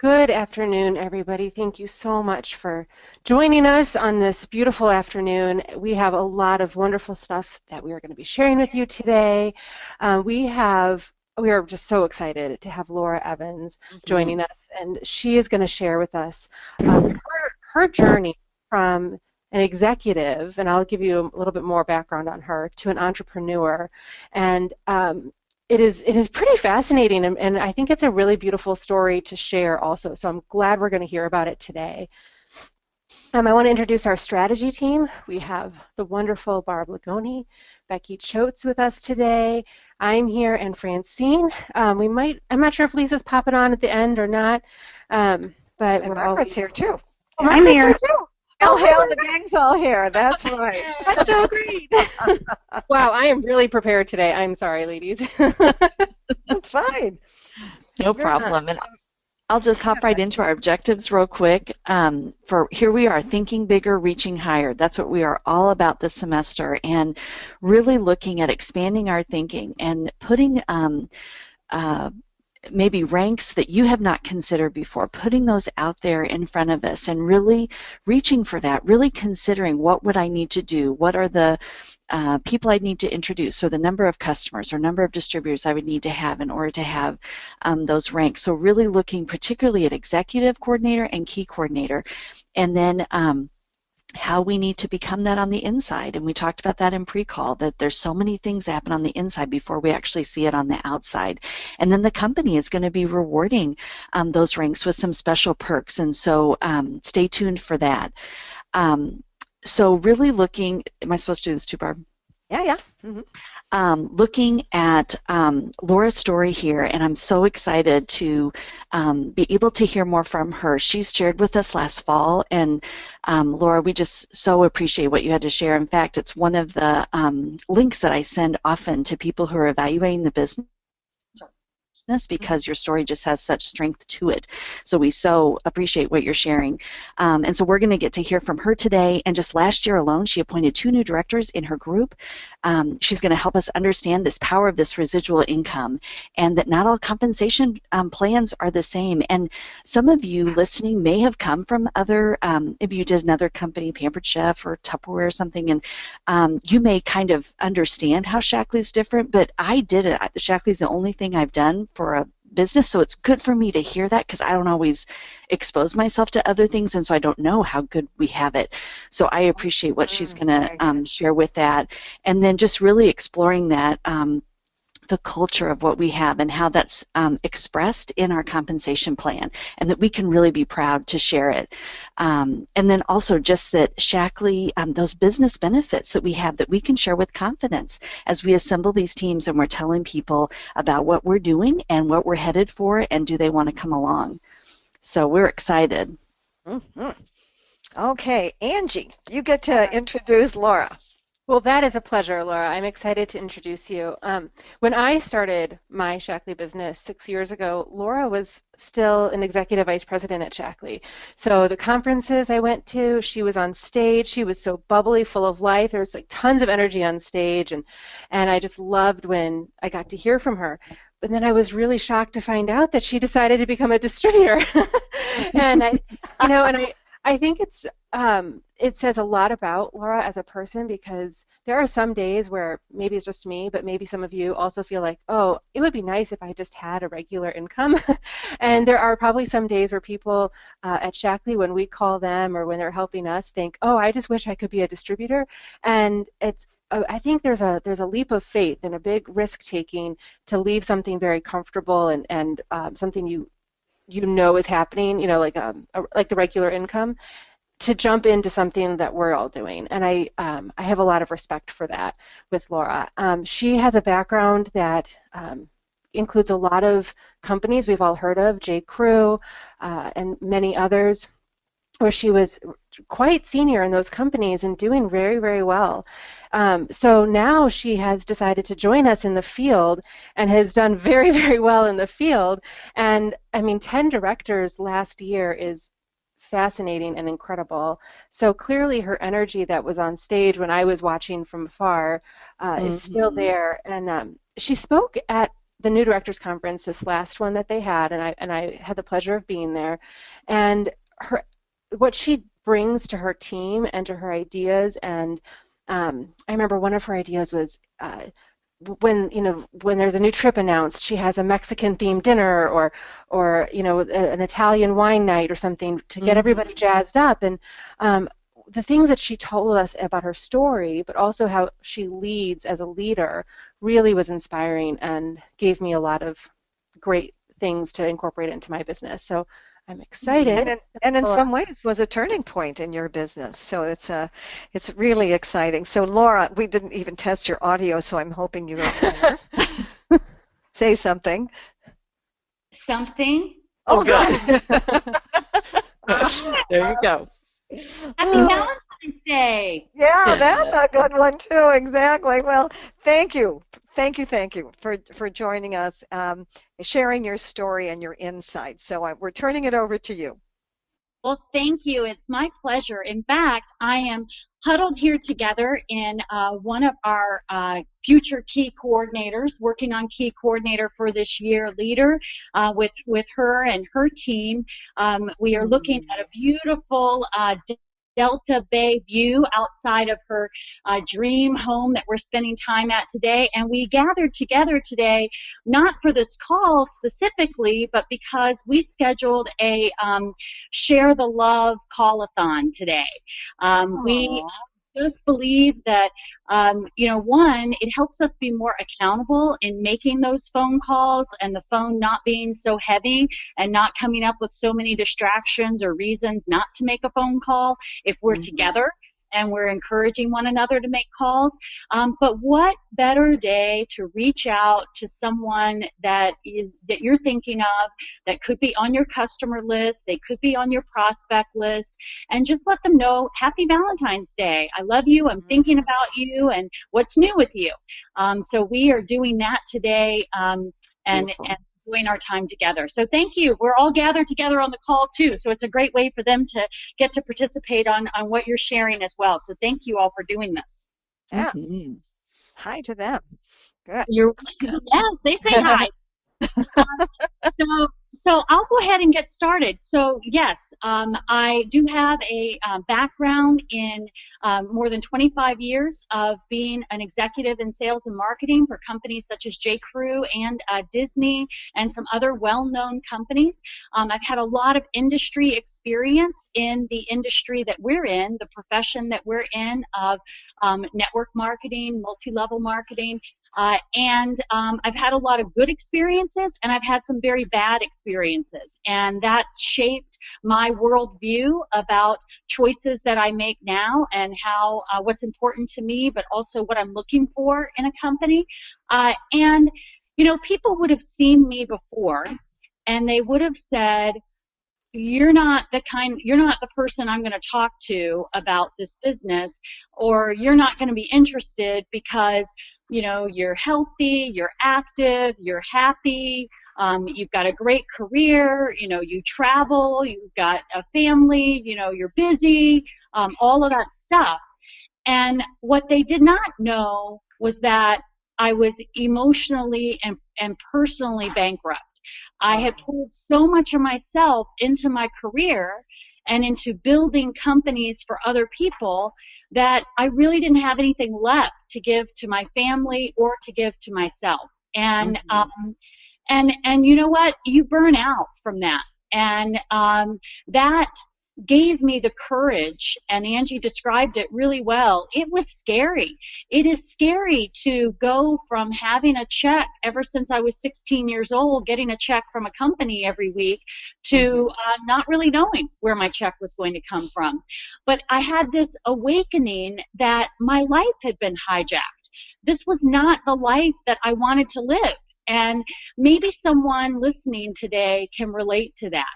Good afternoon, everybody. Thank you so much for joining us on this beautiful afternoon. We have a lot of wonderful stuff that we are going to be sharing with you today. We are just so excited to have Laura Evans joining us, and she is going to share with us her journey from an executive, and I'll give you a little bit more background on her, to an entrepreneur. And it is pretty fascinating, and I think it's a really beautiful story to share also, so I'm glad we're going to hear about it today. I want to introduce our strategy team. We have the wonderful Barb Lagoni, Becky Choates with us today. I'm here, and Francine. I'm not sure if Lisa's popping on at the end or not, but and Margaret's here too. Oh, I'm here too. All hail, the gang's all here. That's right. That's so great. Wow, I am really prepared today. I'm sorry, ladies. That's fine. No problem. And I'll just hop right into our objectives real quick. For here we are, thinking bigger, reaching higher. That's what we are all about this semester, and really looking at expanding our thinking and putting maybe ranks that you have not considered before, putting those out there in front of us and really reaching for that, really considering what would I need to do, what are the people I need to introduce, or the number of customers or number of distributors I would need to have in order to have those ranks. So really looking particularly at executive coordinator and key coordinator, and then how we need to become that on the inside. And we talked about that in pre-call, that there's so many things that happen on the inside before we actually see it on the outside. And then the company is going to be rewarding those ranks with some special perks. And so stay tuned for that. So really looking, am I supposed to do this too, Barb? Yeah. Looking at Laura's story here, and I'm so excited to be able to hear more from her. She's shared with us last fall, and Laura, we just so appreciate what you had to share. In fact, it's one of the links that I send often to people who are evaluating the business, because your story just has such strength to it. So we so appreciate what you're sharing. And so we're going to get to hear from her today. And just last year alone, she appointed 2 new directors in her group. She's going to help us understand this power of this residual income, and that not all compensation plans are the same. And some of you listening may have come from other, maybe you did another company, Pampered Chef or Tupperware or something, and you may kind of understand how Shaklee is different, but I did it. Shaklee is the only thing I've done for a business, so it's good for me to hear that, because I don't always expose myself to other things, and so I don't know how good we have it. So I appreciate what she's going to share with that, and then just really exploring that the culture of what we have and how that's expressed in our compensation plan, and that we can really be proud to share it. And then also just that Shaklee, those business benefits that we have that we can share with confidence as we assemble these teams and we're telling people about what we're doing and what we're headed for, and do they want to come along. So we're excited. Okay, Angie, you get to introduce Laura. Well, that is a pleasure, Laura. I'm excited to introduce you. When I started my Shaklee business 6 years ago, Laura was still an executive vice president at Shaklee. So the conferences I went to, she was on stage. She was so bubbly, full of life. There was like tons of energy on stage, and I just loved when I got to hear from her. But then I was really shocked to find out that she decided to become a distributor. And I think it says a lot about Laura as a person, because there are some days where maybe it's just me, but maybe some of you also feel like, oh, it would be nice if I just had a regular income. And there are probably some days where people at Shaklee, when we call them or when they're helping us, think, oh, I just wish I could be a distributor. And I think there's a leap of faith and a big risk taking to leave something very comfortable and something you know is happening, like the regular income, to jump into something that we're all doing. And I have a lot of respect for that with Laura. She has a background that includes a lot of companies we've all heard of, J. Crew and many others, where she was quite senior in those companies and doing very, very well. So now she has decided to join us in the field and has done very, very well in the field. And I mean, 10 directors last year is fascinating and incredible. So clearly her energy that was on stage when I was watching from afar is still there. And she spoke at the new directors conference, this last one that they had, and I had the pleasure of being there, and her what she brings to her team and to her ideas, and I remember one of her ideas was when there's a new trip announced, she has a Mexican themed dinner or an Italian wine night or something to get everybody jazzed up. And the things that she told us about her story, but also how she leads as a leader, really was inspiring and gave me a lot of great things to incorporate into my business. So I'm excited. And in some ways was a turning point in your business. So it's really exciting. So Laura, we didn't even test your audio, so I'm hoping you're okay. Say something. Something? Oh, good. There you go. Happy Valentine's Day. Yeah, that's a good one too. Exactly. Well, thank you. Thank you for joining us, sharing your story and your insights. So we're turning it over to you. Well, thank you. It's my pleasure. In fact, I am huddled here together in one of our future key coordinators, working on key coordinator for this year leader with her and her team. We are looking at a beautiful Delta Bay view outside of her dream home that we're spending time at today. And we gathered together today, not for this call specifically, but because we scheduled a Share the Love call-a-thon today. We just believe that, one, it helps us be more accountable in making those phone calls and the phone not being so heavy and not coming up with so many distractions or reasons not to make a phone call if we're together and we're encouraging one another to make calls. But what better day to reach out to someone that you're thinking of, that could be on your customer list, they could be on your prospect list, and just let them know, Happy Valentine's Day. I love you, I'm thinking about you, and what's new with you. So we are doing that today, and doing our time together. So thank you. We're all gathered together on the call too. So it's a great way for them to get to participate on what you're sharing as well. So thank you all for doing this. Yeah. Hi to them. Good. Yes, they say hi. So I'll go ahead and get started. So yes, I do have a background in more than 25 years of being an executive in sales and marketing for companies such as J.Crew and Disney and some other well-known companies. I've had a lot of industry experience in the industry that we're in, the profession that we're in of network marketing, multi-level marketing. And I've had a lot of good experiences, and I've had some very bad experiences, and that's shaped my worldview about choices that I make now and how what's important to me, but also what I'm looking for in a company. And people would have seen me before, and they would have said, you're not the person I'm going to talk to about this business, or you're not going to be interested because you're healthy, you're active, you're happy, you've got a great career, you travel, you've got a family, you're busy, all of that stuff. And what they did not know was that I was emotionally and personally bankrupt. I had poured so much of myself into my career and into building companies for other people that I really didn't have anything left to give to my family or to give to myself. And and you know what? You burn out from that. And that gave me the courage, and Angie described it really well. It was scary. It is scary to go from having a check ever since I was 16 years old, getting a check from a company every week, to not really knowing where my check was going to come from. But I had this awakening that my life had been hijacked. This was not the life that I wanted to live. And maybe someone listening today can relate to that.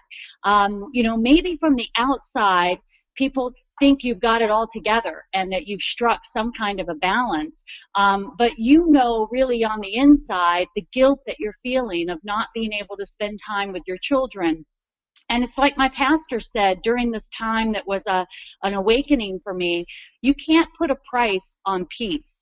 Maybe from the outside, people think you've got it all together and that you've struck some kind of a balance. But really on the inside, the guilt that you're feeling of not being able to spend time with your children. And it's like my pastor said during this time that was an awakening for me, you can't put a price on peace.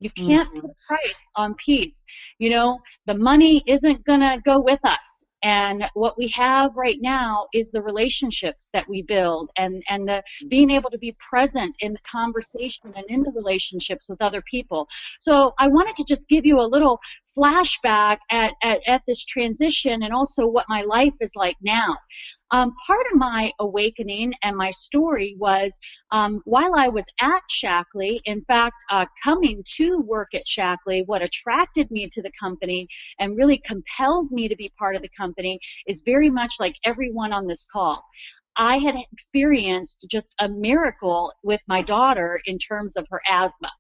You can't put a price on peace. You know, the money isn't going to go with us. And what we have right now is the relationships that we build, and the being able to be present in the conversation and in the relationships with other people. So I wanted to just give you a little flashback at this transition, and also what my life is like now. Part of my awakening and my story was while I was at Shaklee, in fact, coming to work at Shaklee, what attracted me to the company and really compelled me to be part of the company is very much like everyone on this call. I had experienced just a miracle with my daughter in terms of her asthma.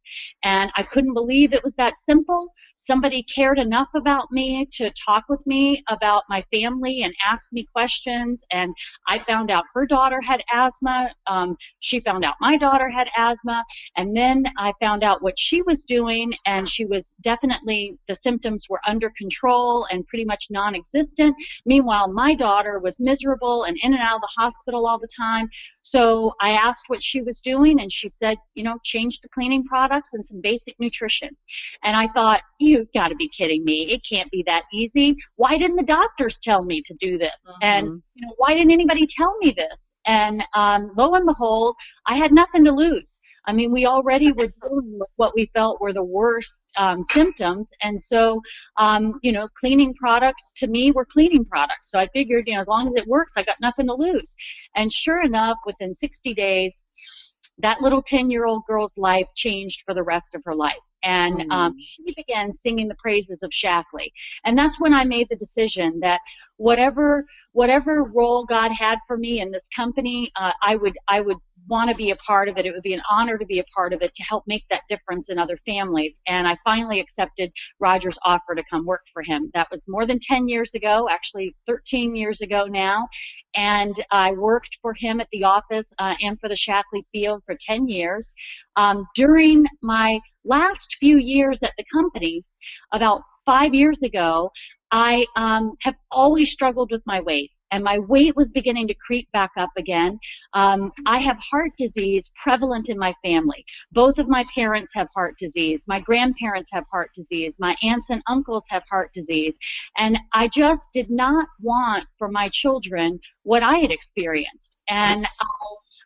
And I couldn't believe it was that simple. Somebody cared enough about me to talk with me about my family and ask me questions. And I found out her daughter had asthma. She found out my daughter had asthma. And then I found out what she was doing. And she was definitely, the symptoms were under control and pretty much non-existent. Meanwhile, my daughter was miserable and in and out of the hospital all the time. So I asked what she was doing, and she said, you know, change the cleaning products and some basic nutrition. And I thought, you've got to be kidding me. It can't be that easy. Why didn't the doctors tell me to do this? And, you know, why didn't anybody tell me this? And lo and behold, I had nothing to lose. I mean, we already were dealing with what we felt were the worst symptoms. And so, you know, cleaning products to me were cleaning products. So I figured, you know, as long as it works, I got nothing to lose. And sure enough, within 60 days, that little 10-year-old girl's life changed for the rest of her life. And she began singing the praises of Shaklee. And that's when I made the decision that whatever role God had for me in this company, I would want to be a part of it. It would be an honor to be a part of it, to help make that difference in other families. And I finally accepted Roger's offer to come work for him. That was more than 10 years ago, actually 13 years ago now. And I worked for him at the office and for the Shaklee field for 10 years. During my last few years at the company, about 5 years ago, I have always struggled with my weight. And my weight was beginning to creep back up again. I have heart disease prevalent in my family. Both of my parents have heart disease. My grandparents have heart disease. My aunts and uncles have heart disease. And I just did not want for my children what I had experienced. And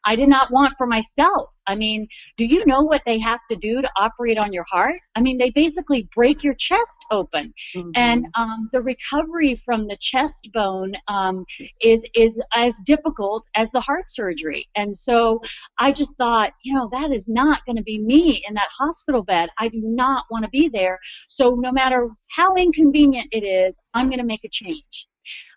I did not want for myself. I mean, do you know what they have to do to operate on your heart? I mean, they basically break your chest open. And the recovery from the chest bone is as difficult as the heart surgery. And so I just thought, you know, that is not going to be me in that hospital bed. I do not want to be there. So no matter how inconvenient it is, I'm going to make a change.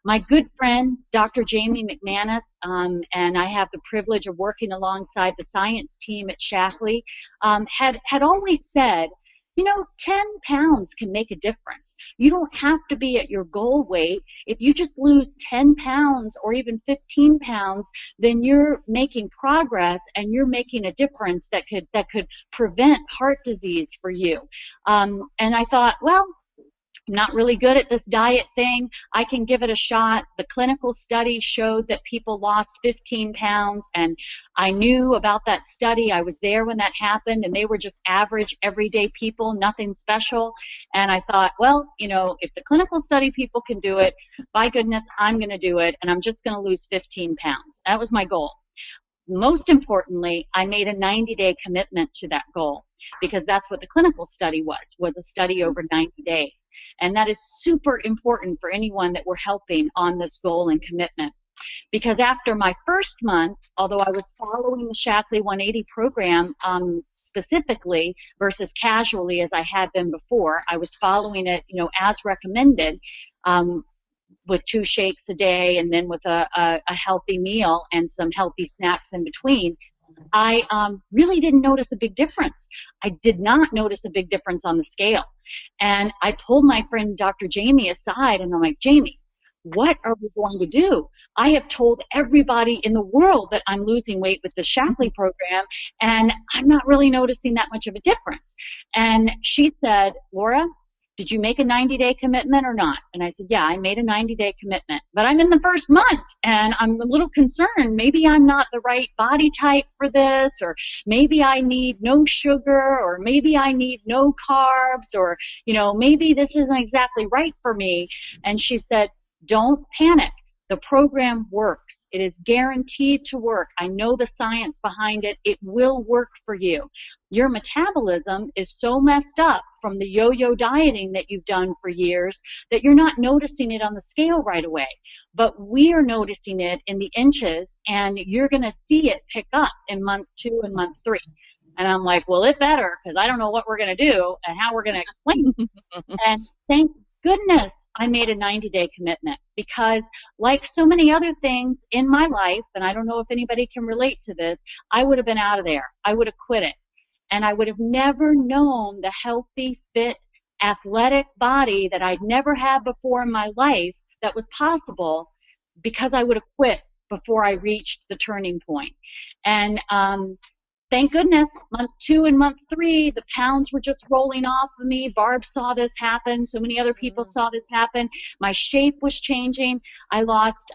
My good friend, Dr. Jamie McManus, and I have the privilege of working alongside the science team at Shaklee, had always said, you know, 10 pounds can make a difference. You don't have to be at your goal weight. If you just lose 10 pounds or even 15 pounds, then you're making progress and you're making a difference that could prevent heart disease for you. And I thought, well, I'm not really good at this diet thing. I can give it a shot. The clinical study showed that people lost 15 pounds, and I knew about that study. I was there when that happened, and they were just average, everyday people, nothing special. And I thought, well, you know, if the clinical study people can do it, by goodness, I'm going to do it, and I'm just going to lose 15 pounds. That was my goal. Most importantly, I made a 90-day commitment to that goal, because that's what the clinical study was a study over 90 days. And that is super important for anyone that we're helping on this goal and commitment. Because after my first month, although I was following the Shaklee 180 program specifically versus casually as I had been before, I was following it, you know, as recommended, with 2 shakes a day and then with a healthy meal and some healthy snacks in between. I really didn't notice a big difference. I did not notice a big difference on the scale. And I pulled my friend Dr. Jamie aside, and I'm like, Jamie, what are we going to do? I have told everybody in the world that I'm losing weight with the Shaklee program, and I'm not really noticing that much of a difference. And she said, Laura, did you make a 90-day commitment or not? And I said, yeah, I made a 90-day commitment, but I'm in the first month and I'm a little concerned. Maybe I'm not the right body type for this, or maybe I need no sugar, or maybe I need no carbs, or, maybe this isn't exactly right for me. And she said, don't panic. The program works. It is guaranteed to work. I know the science behind it. It will work for you. Your metabolism is so messed up from the yo-yo dieting that you've done for years that you're not noticing it on the scale right away. But we are noticing it in the inches, and you're going to see it pick up in month 2 and month 3. And I'm like, well, it better, because I don't know what we're going to do and how we're going to explain it. And thank goodness I made a 90-day commitment, because like so many other things in my life, and I don't know if anybody can relate to this, I would have been out of there. I would have quit it. And I would have never known the healthy, fit, athletic body that I'd never had before in my life that was possible, because I would have quit before I reached the turning point. And thank goodness, month 2 and month 3, the pounds were just rolling off of me. Barb saw this happen. So many other people saw this happen. My shape was changing. I lost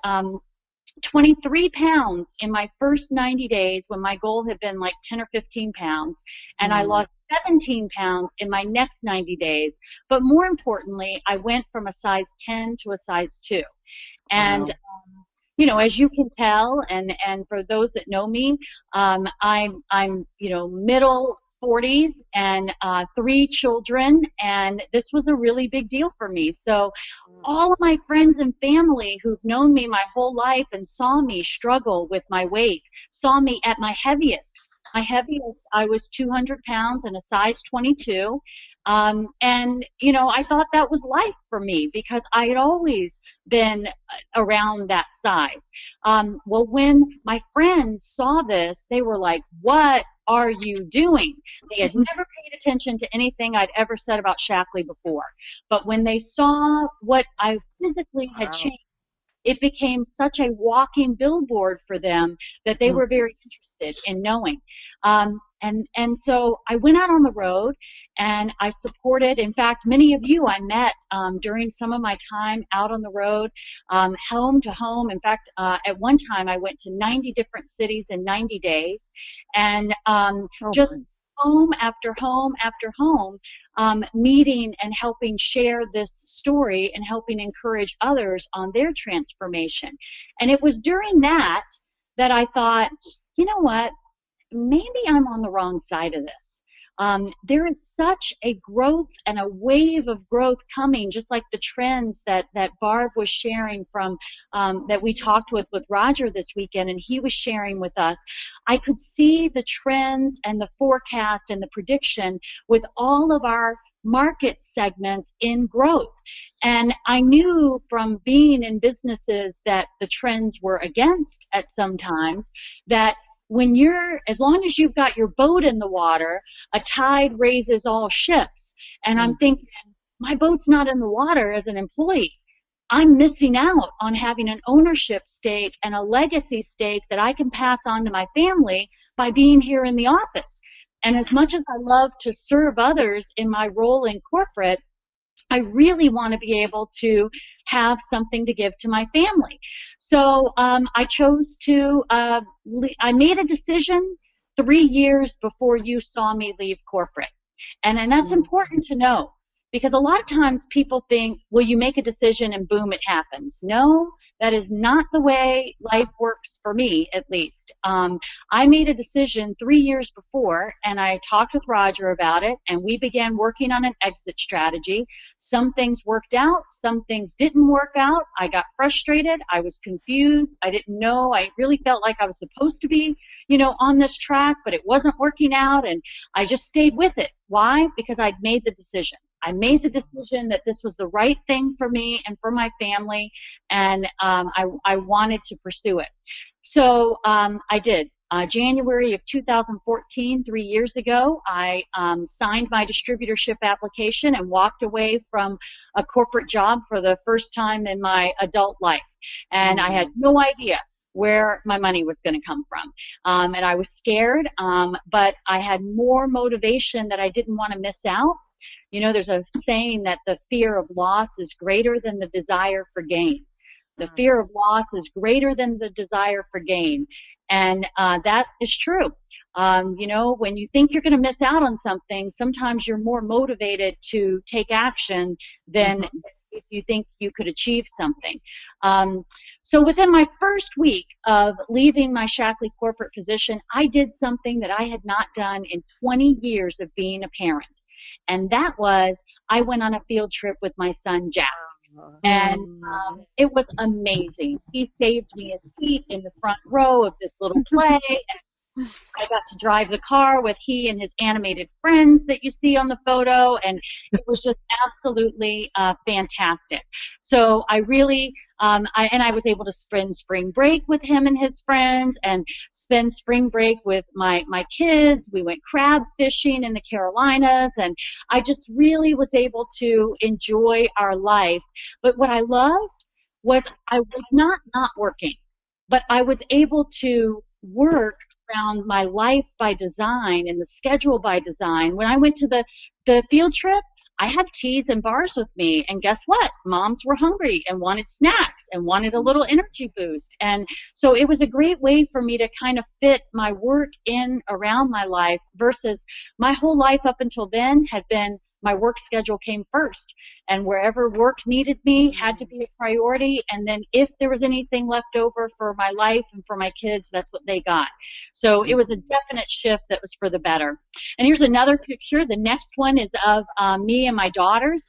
23 pounds in my first 90 days when my goal had been like 10 or 15 pounds. And I lost 17 pounds in my next 90 days. But more importantly, I went from a size 10 to a size 2. And as you can tell, and for those that know me, I'm middle 40s and 3 children, and this was a really big deal for me. So all of my friends and family who've known me my whole life and saw me struggle with my weight, saw me at my heaviest. My heaviest, I was 200 pounds and a size 22. I thought that was life for me, because I had always been around that size. Well, when my friends saw this, they were like, what are you doing? They had never paid attention to anything I'd ever said about Shaklee before. But when they saw what I physically had changed, it became such a walking billboard for them that they were very interested in knowing. And so I went out on the road and I supported, in fact, many of you I met during some of my time out on the road, home to home. In fact, at one time I went to 90 different cities in 90 days, and just home after home after home, meeting and helping share this story and helping encourage others on their transformation. And it was during that I thought, you know what? Maybe I'm on the wrong side of this. There is such a growth and a wave of growth coming, just like the trends that Barb was sharing from, that we talked with Roger this weekend, and he was sharing with us. I could see the trends and the forecast and the prediction with all of our market segments in growth. And I knew from being in businesses that the trends were against at some times, that as long as you've got your boat in the water, a tide raises all ships. And I'm thinking, my boat's not in the water as an employee. I'm missing out on having an ownership stake and a legacy stake that I can pass on to my family by being here in the office. And as much as I love to serve others in my role in corporate, I really want to be able to have something to give to my family. So I chose to, I made a decision 3 years before you saw me leave corporate. And that's important to know, because a lot of times people think, well, you make a decision and boom, it happens. No, that is not the way life works for me, at least. I made a decision 3 years before, and I talked with Roger about it, and we began working on an exit strategy. Some things worked out, some things didn't work out. I got frustrated. I was confused. I didn't know. I really felt like I was supposed to be, on this track, but it wasn't working out, and I just stayed with it. Why? Because I'd made the decision. I made the decision that this was the right thing for me and for my family, and I wanted to pursue it. So I did. January of 2014, 3 years ago, I signed my distributorship application and walked away from a corporate job for the first time in my adult life. And I had no idea where my money was going to come from. And I was scared, but I had more motivation that I didn't want to miss out. You know, there's a saying that the fear of loss is greater than the desire for gain. The fear of loss is greater than the desire for gain. And that is true. You know, when you think you're going to miss out on something, sometimes you're more motivated to take action than if you think you could achieve something. So within my first week of leaving my Shaklee corporate position, I did something that I had not done in 20 years of being a parent. And that was, I went on a field trip with my son, Jack. And it was amazing. He saved me a seat in the front row of this little play. I got to drive the car with he and his animated friends that you see on the photo, and it was just absolutely fantastic. So I really, I was able to spend spring break with him and his friends, and spend spring break with my kids. We went crab fishing in the Carolinas, and I just really was able to enjoy our life. But what I loved was I was not working, but I was able to work around my life by design and the schedule by design. When I went to the field trip, I had teas and bars with me, and guess what? Moms were hungry and wanted snacks and wanted a little energy boost. And so it was a great way for me to kind of fit my work in around my life, versus my whole life up until then had been my work schedule came first, and wherever work needed me had to be a priority. And then if there was anything left over for my life and for my kids, that's what they got. So it was a definite shift that was for the better. And here's another picture. The next one is of me and my daughters.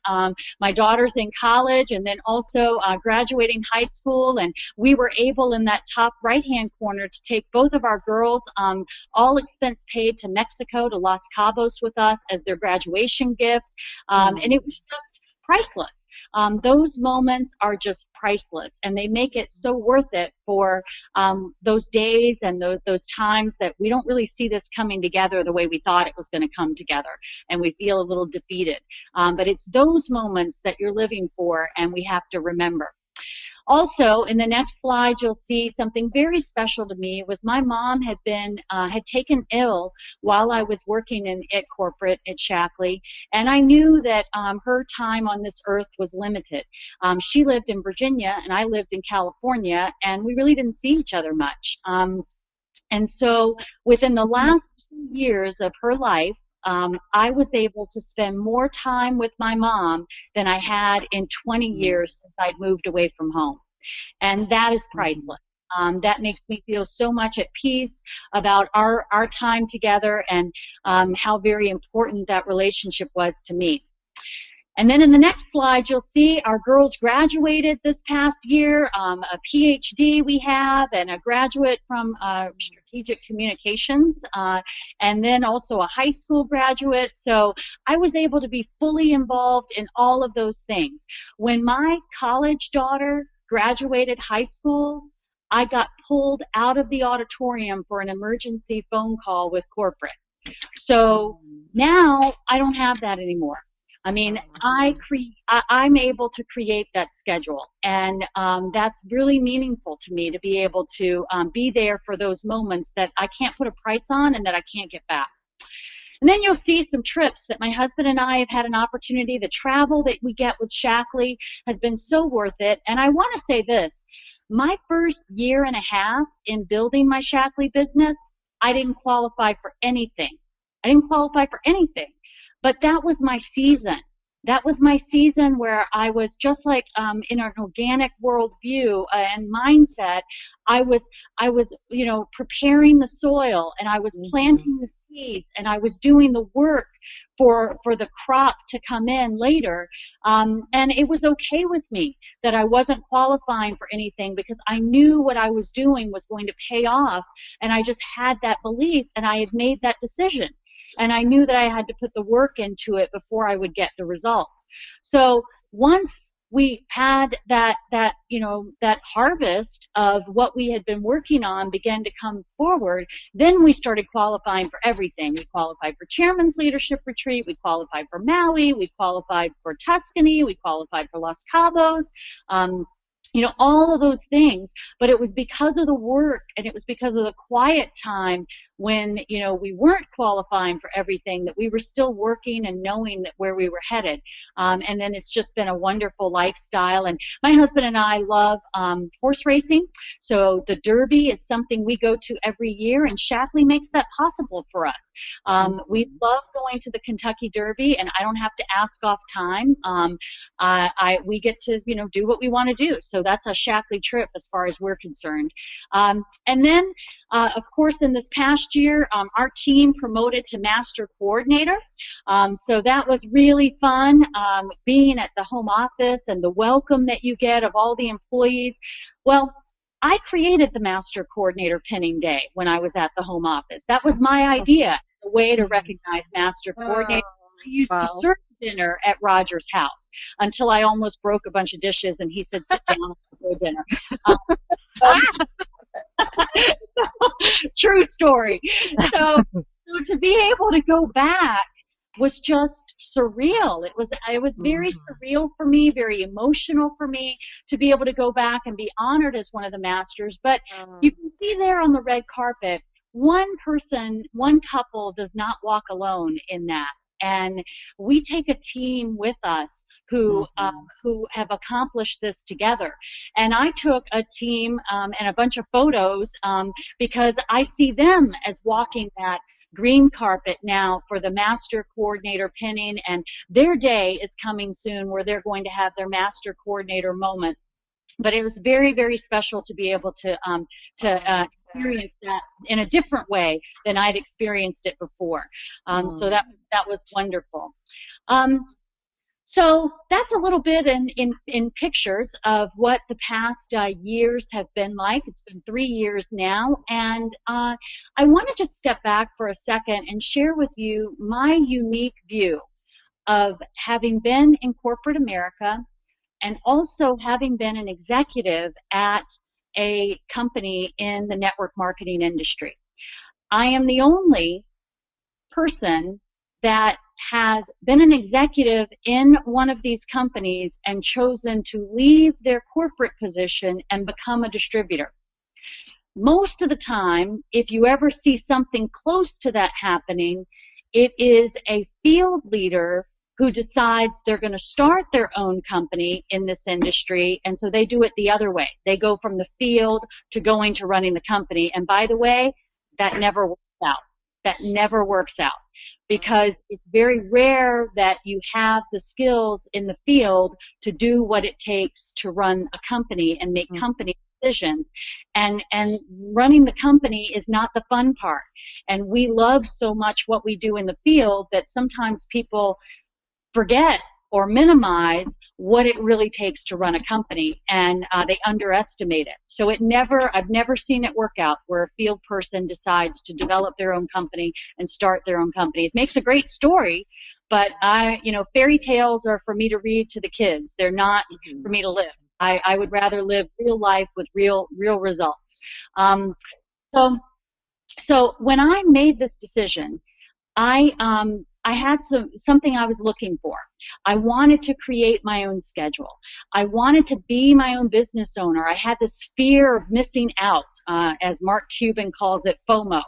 My daughter's in college, and then also graduating high school. And we were able in that top right-hand corner to take both of our girls, all expense paid, to Mexico, to Los Cabos with us as their graduation gift. And it was just priceless. Those moments are just priceless, and they make it so worth it for those days and those times that we don't really see this coming together the way we thought it was going to come together, and we feel a little defeated. But it's those moments that you're living for, and we have to remember. Also, in the next slide, you'll see something very special to me was my mom had taken ill while I was working at corporate at Shaklee, and I knew that her time on this earth was limited. She lived in Virginia, and I lived in California, and we really didn't see each other much. And so within the last 2 years of her life, I was able to spend more time with my mom than I had in 20 years since I'd moved away from home. And that is priceless. That makes me feel so much at peace about our time together, and how very important that relationship was to me. And then in the next slide, you'll see our girls graduated this past year, a PhD we have, and a graduate from strategic communications, and then also a high school graduate. So I was able to be fully involved in all of those things. When my college daughter graduated high school, I got pulled out of the auditorium for an emergency phone call with corporate. So now I don't have that anymore. I mean, I'm able to create that schedule, and that's really meaningful to me, to be able to be there for those moments that I can't put a price on and that I can't get back. And then you'll see some trips that my husband and I have had an opportunity. The travel that we get with Shaklee has been so worth it. And I want to say this, my first year and a half in building my Shaklee business, I didn't qualify for anything. But that was my season. That was my season where I was just like in an organic worldview and mindset. I was, preparing the soil, and I was planting the seeds, and I was doing the work for the crop to come in later. And it was okay with me that I wasn't qualifying for anything, because I knew what I was doing was going to pay off, and I just had that belief, and I had made that decision. And I knew that I had to put the work into it before I would get the results. So once we had that harvest of what we had been working on began to come forward, then we started qualifying for everything. We qualified for Chairman's Leadership Retreat. We qualified for Maui. We qualified for Tuscany. We qualified for Los Cabos. all of those things. But it was because of the work, and it was because of the quiet time when, we weren't qualifying for everything, that we were still working and knowing that where we were headed. And then it's just been a wonderful lifestyle. And my husband and I love horse racing. So the Derby is something we go to every year, and Shaklee makes that possible for us. We love going to the Kentucky Derby, and I don't have to ask off time. We get to, do what we want to do. So that's a Shaklee trip as far as we're concerned. And then, of course, in this past year, our team promoted to master coordinator. So that was really fun, being at the home office and the welcome that you get of all the employees. Well, I created the master coordinator pinning day when I was at the home office. That was my idea, a way to recognize master coordinator. I used to serve dinner at Roger's house until I almost broke a bunch of dishes, and he said, "Sit down and go to dinner." True story. So to be able to go back was just surreal. It was very surreal for me, very emotional for me to be able to go back and be honored as one of the masters. But you can see there on the red carpet, one person, one couple does not walk alone in that. And we take a team with us who have accomplished this together. And I took a team and a bunch of photos because I see them as walking that green carpet now for the master coordinator pinning, and their day is coming soon where they're going to have their master coordinator moment. But it was very, very special to be able to experience that in a different way than I'd experienced it before. So that was wonderful. So that's a little bit in pictures of what the past years have been like. It's been 3 years now, and I want to just step back for a second and share with you my unique view of having been in corporate America and also having been an executive at a company in the network marketing industry. I am the only person that has been an executive in one of these companies and chosen to leave their corporate position and become a distributor. Most of the time, if you ever see something close to that happening, it is a field leader who decides they're going to start their own company in this industry, and so they do it the other way. They go from the field to going to running the company. And by the way, that never works out. That never works out, because it's very rare that you have the skills in the field to do what it takes to run a company and make company decisions. And running the company is not the fun part. And we love so much what we do in the field that sometimes people forget or minimize what it really takes to run a company, and they underestimate it. So I've never seen it work out where a field person decides to develop their own company and start their own company. It makes a great story, but fairy tales are for me to read to the kids. They're not for me to live. I would rather live real life with real results. So when I made this decision, I had something I was looking for. I wanted to create my own schedule. I wanted to be my own business owner. I had this fear of missing out, as Mark Cuban calls it, FOMO.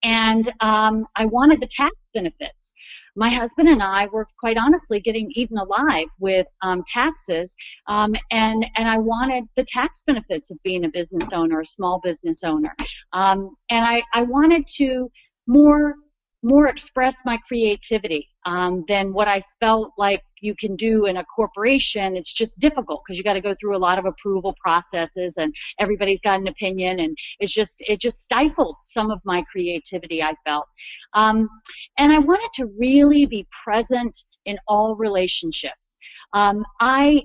And I wanted the tax benefits. My husband and I were, quite honestly, getting eaten alive with taxes, and I wanted the tax benefits of being a business owner, a small business owner. And I wanted to more express my creativity than what I felt like you can do in a corporation. It's just difficult because you got to go through a lot of approval processes, and everybody's got an opinion, and it just stifled some of my creativity, I felt. And I wanted to really be present in all relationships. I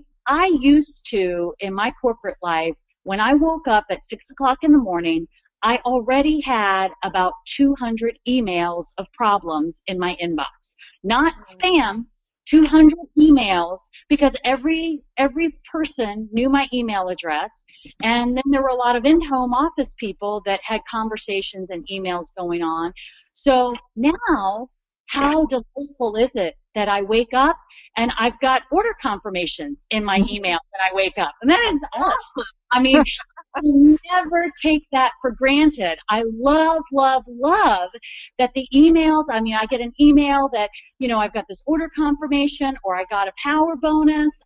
used to, in my corporate life, when I woke up at 6 o'clock in the morning, I already had about 200 emails of problems in my inbox. Not spam, 200 emails, because every person knew my email address. And then there were a lot of in-home office people that had conversations and emails going on. So now, how delightful is it that I wake up and I've got order confirmations in my email when I wake up. And that is awesome. I mean, I never take that for granted. I love, love, love that the emails, I mean, I get an email that, I've got this order confirmation, or I got a power bonus,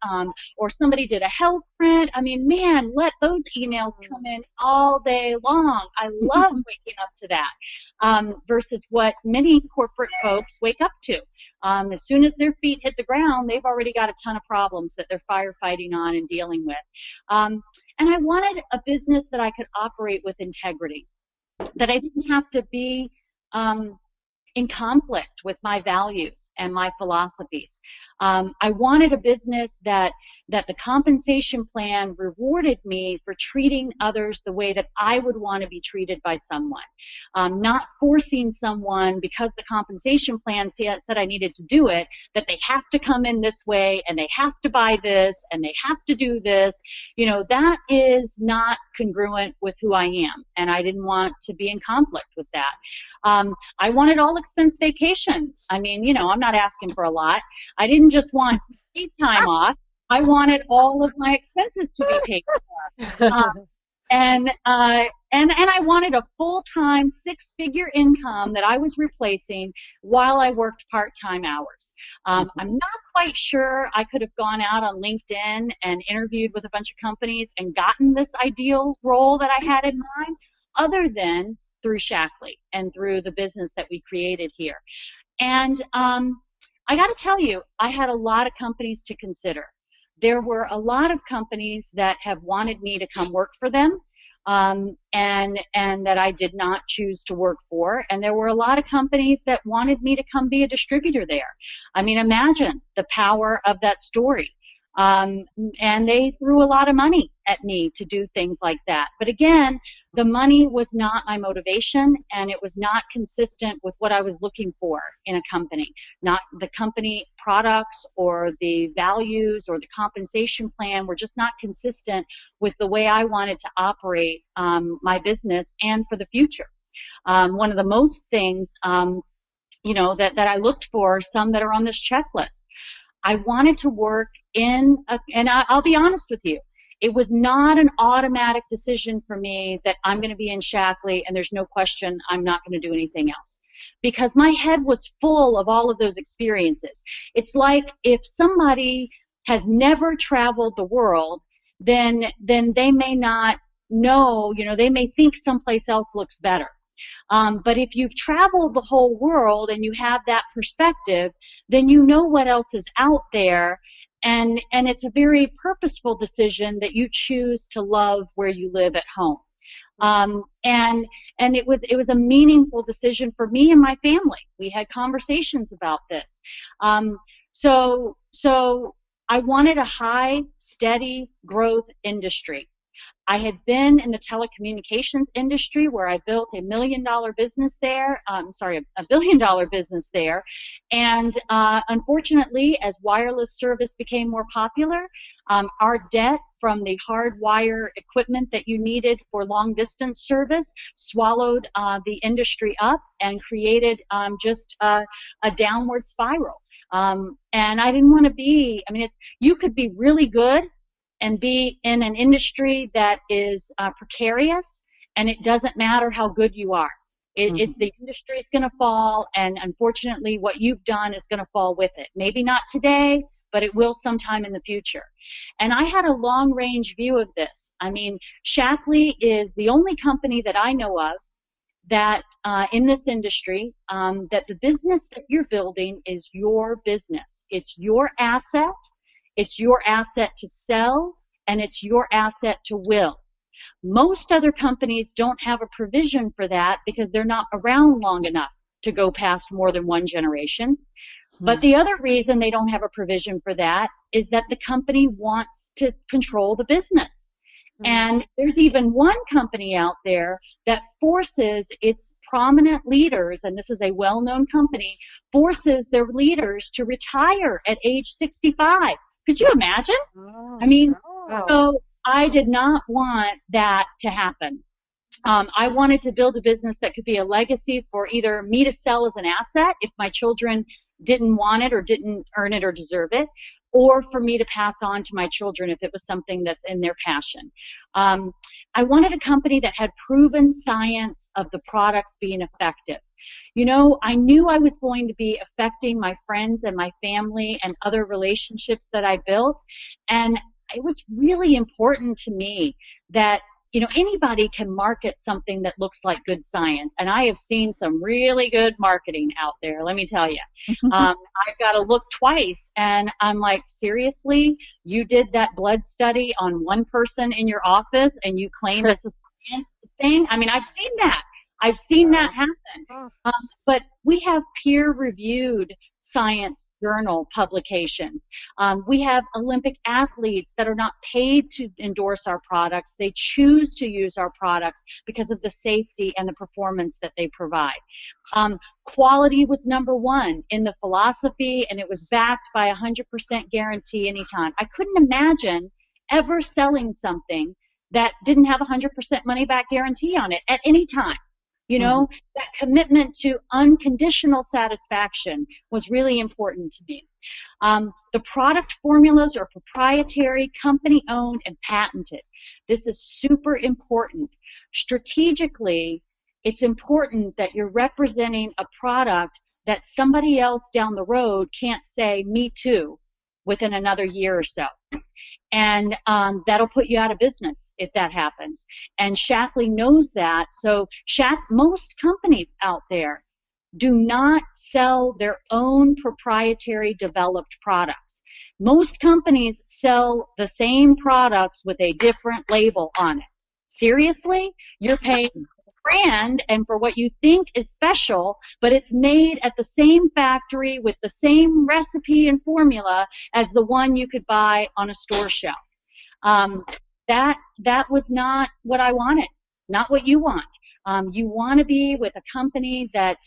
or somebody did a health print. I mean, man, let those emails come in all day long. I love waking up to that, versus what many corporate folks wake up to. As soon as their feet hit the ground, they've already got a ton of problems that they're firefighting on and dealing with. And I wanted a business that I could operate with integrity, that I didn't have to be in conflict with my values and my philosophies. I wanted a business that the compensation plan rewarded me for treating others the way that I would want to be treated by someone, not forcing someone because the compensation plan said I needed to do it, that they have to come in this way and they have to buy this and they have to do this. That is not congruent with who I am, and I didn't want to be in conflict with that. I wanted all expense vacations. I mean, I'm not asking for a lot. I didn't just want paid time off. I wanted all of my expenses to be paid for. And I wanted a full-time 6-figure income that I was replacing while I worked part-time hours. I'm not quite sure I could have gone out on LinkedIn and interviewed with a bunch of companies and gotten this ideal role that I had in mind, other than through Shaklee and through the business that we created here. And I got to tell you, I had a lot of companies to consider. There were a lot of companies that have wanted me to come work for them, and that I did not choose to work for. And there were a lot of companies that wanted me to come be a distributor there. I mean, imagine the power of that story. And they threw a lot of money at me to do things like that. But again, the money was not my motivation, and it was not consistent with what I was looking for in a company. Not the company products or the values or the compensation plan were just not consistent with the way I wanted to operate my business and for the future. One of the most things, that I looked for, some that are on this checklist. I wanted to work and I'll be honest with you, it was not an automatic decision for me that I'm going to be in Shaklee and there's no question I'm not going to do anything else, because my head was full of all of those experiences. It's like if somebody has never traveled the world, then they may not know, they may think someplace else looks better. But if you've traveled the whole world and you have that perspective, then you know what else is out there. And it's a very purposeful decision that you choose to love where you live at home. And it was a meaningful decision for me and my family. We had conversations about this. So I wanted a high, steady growth industry. I had been in the telecommunications industry where I built $1 million business there. $1 billion business there. And unfortunately, as wireless service became more popular, our debt from the hardwire equipment that you needed for long distance service swallowed the industry up and created just a downward spiral. And I didn't want to be, you could be really good and be in an industry that is precarious, and it doesn't matter how good you are. The industry is going to fall, and unfortunately what you've done is going to fall with it. Maybe not today, but it will sometime in the future. And I had a long-range view of this. Shaklee is the only company that I know of that in this industry, that the business that you're building is your business. It's your asset. It's your asset to sell, and it's your asset to will. Most other companies don't have a provision for that because they're not around long enough to go past more than one generation. But the other reason they don't have a provision for that is that the company wants to control the business. And there's even one company out there that forces its prominent leaders, and this is a well-known company, forces their leaders to retire at age 65. Could you imagine? So I did not want that to happen. I wanted to build a business that could be a legacy for either me to sell as an asset if my children didn't want it or didn't earn it or deserve it, or for me to pass on to my children if it was something that's in their passion. I wanted a company that had proven science of the products being effective. You know, I knew I was going to be affecting my friends and my family and other relationships that I built. And it was really important to me that, you know, anybody can market something that looks like good science. And I have seen some really good marketing out there, let me tell you. I've got to look twice. And I'm like, seriously? You did that blood study on one person in your office and you claim it's a science thing? I mean, I've seen that. I've seen that happen. But we have peer-reviewed science journal publications. We have Olympic athletes that are not paid to endorse our products. They choose to use our products because of the safety and the performance that they provide. Quality was number one in the philosophy, and it was backed by 100% guarantee anytime. I couldn't imagine ever selling something that didn't have 100% money back guarantee on it at any time. You know, that commitment to unconditional satisfaction was really important to me. The product formulas are proprietary, company-owned, and patented. This is super important. Strategically, it's important that you're representing a product that somebody else down the road can't say, me too, within another year or so. And that'll put you out of business if that happens. And Shaklee knows that. So most companies out there do not sell their own proprietary developed products. Most companies sell the same products with a different label on it. Seriously? You're paying brand and for what you think is special, but it's made at the same factory with the same recipe and formula as the one you could buy on a store shelf. That was not what I wanted, not what you want. You want to be with a company that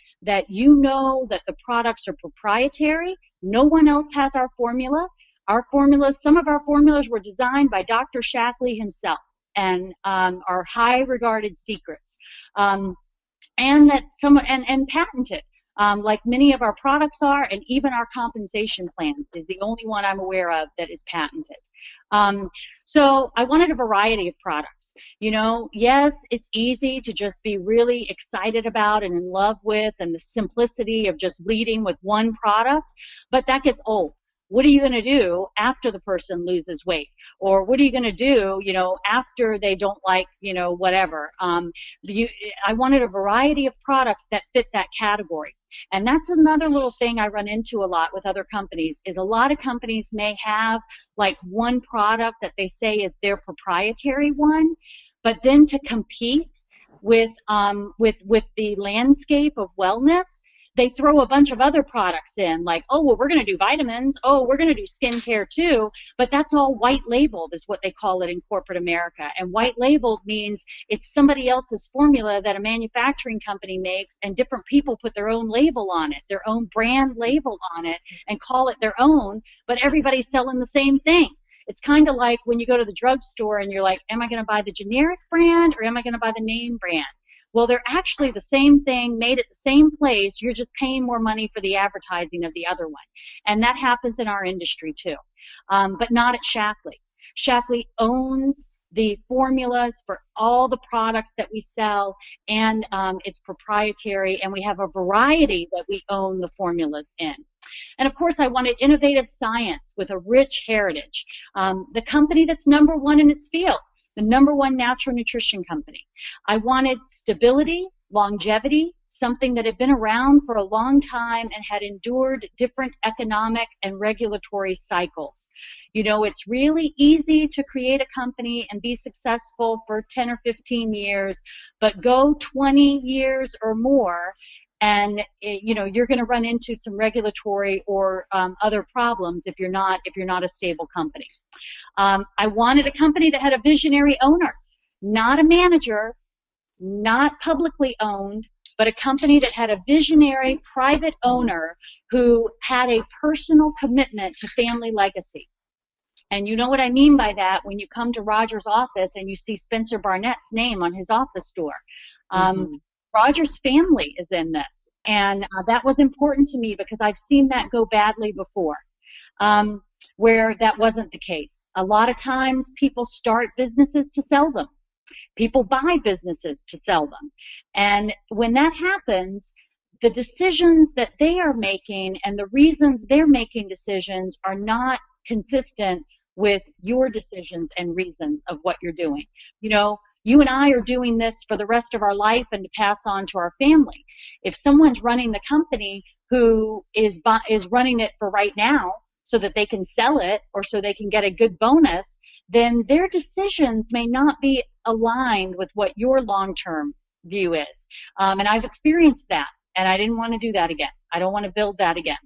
you know that the products are proprietary. No one else has our formula. Our formulas, some of our formulas were designed by Dr. Shaklee himself and are high regarded secrets. And that and patented, like many of our products are, and even our compensation plan is the only one I'm aware of that is patented. So I wanted a variety of products. You know, yes, it's easy to just be really excited about and in love with, and the simplicity of just leading with one product, but that gets old. What are you going to do after the person loses weight? Or what are you going to do, you know, after they don't like, you know, whatever? I wanted a variety of products that fit that category. And that's another little thing I run into a lot with other companies is a lot of companies may have like one product that they say is their proprietary one, but then to compete with the landscape of wellness, they throw a bunch of other products in, like, oh, well, we're going to do vitamins. Oh, we're going to do skincare too. But that's all white labeled is what they call it in corporate America. And white labeled means it's somebody else's formula that a manufacturing company makes, and different people put their own label on it, their own brand label on it, and call it their own, but everybody's selling the same thing. It's kind of like when you go to the drugstore and you're like, am I going to buy the generic brand or am I going to buy the name brand? Well, they're actually the same thing made at the same place. You're just paying more money for the advertising of the other one. And that happens in our industry too, but not at Shaklee. Shaklee owns the formulas for all the products that we sell, and it's proprietary, and we have a variety that we own the formulas in. And of course, I wanted innovative science with a rich heritage. The company that's number one in its field. The number one natural nutrition company. I wanted stability, longevity, something that had been around for a long time and had endured different economic and regulatory cycles. You know, it's really easy to create a company and be successful for 10 or 15 years, but go 20 years or more and you know you're going to run into some regulatory or other problems if you're not a stable company. I wanted a company that had a visionary owner, not a manager, not publicly owned, but a company that had a visionary private owner who had a personal commitment to family legacy. And you know what I mean by that when you come to Roger's office and you see Spencer Barnett's name on his office door. Roger's family is in this. And that was important to me because I've seen that go badly before, where that wasn't the case. A lot of times people start businesses to sell them. People buy businesses to sell them. And when that happens, the decisions that they are making and the reasons they're making decisions are not consistent with your decisions and reasons of what you're doing. You know, you and I are doing this for the rest of our life and to pass on to our family. If someone's running the company who is running it for right now so that they can sell it or so they can get a good bonus, then their decisions may not be aligned with what your long-term view is. And I've experienced that. And I didn't want to do that again. I don't want to build that again.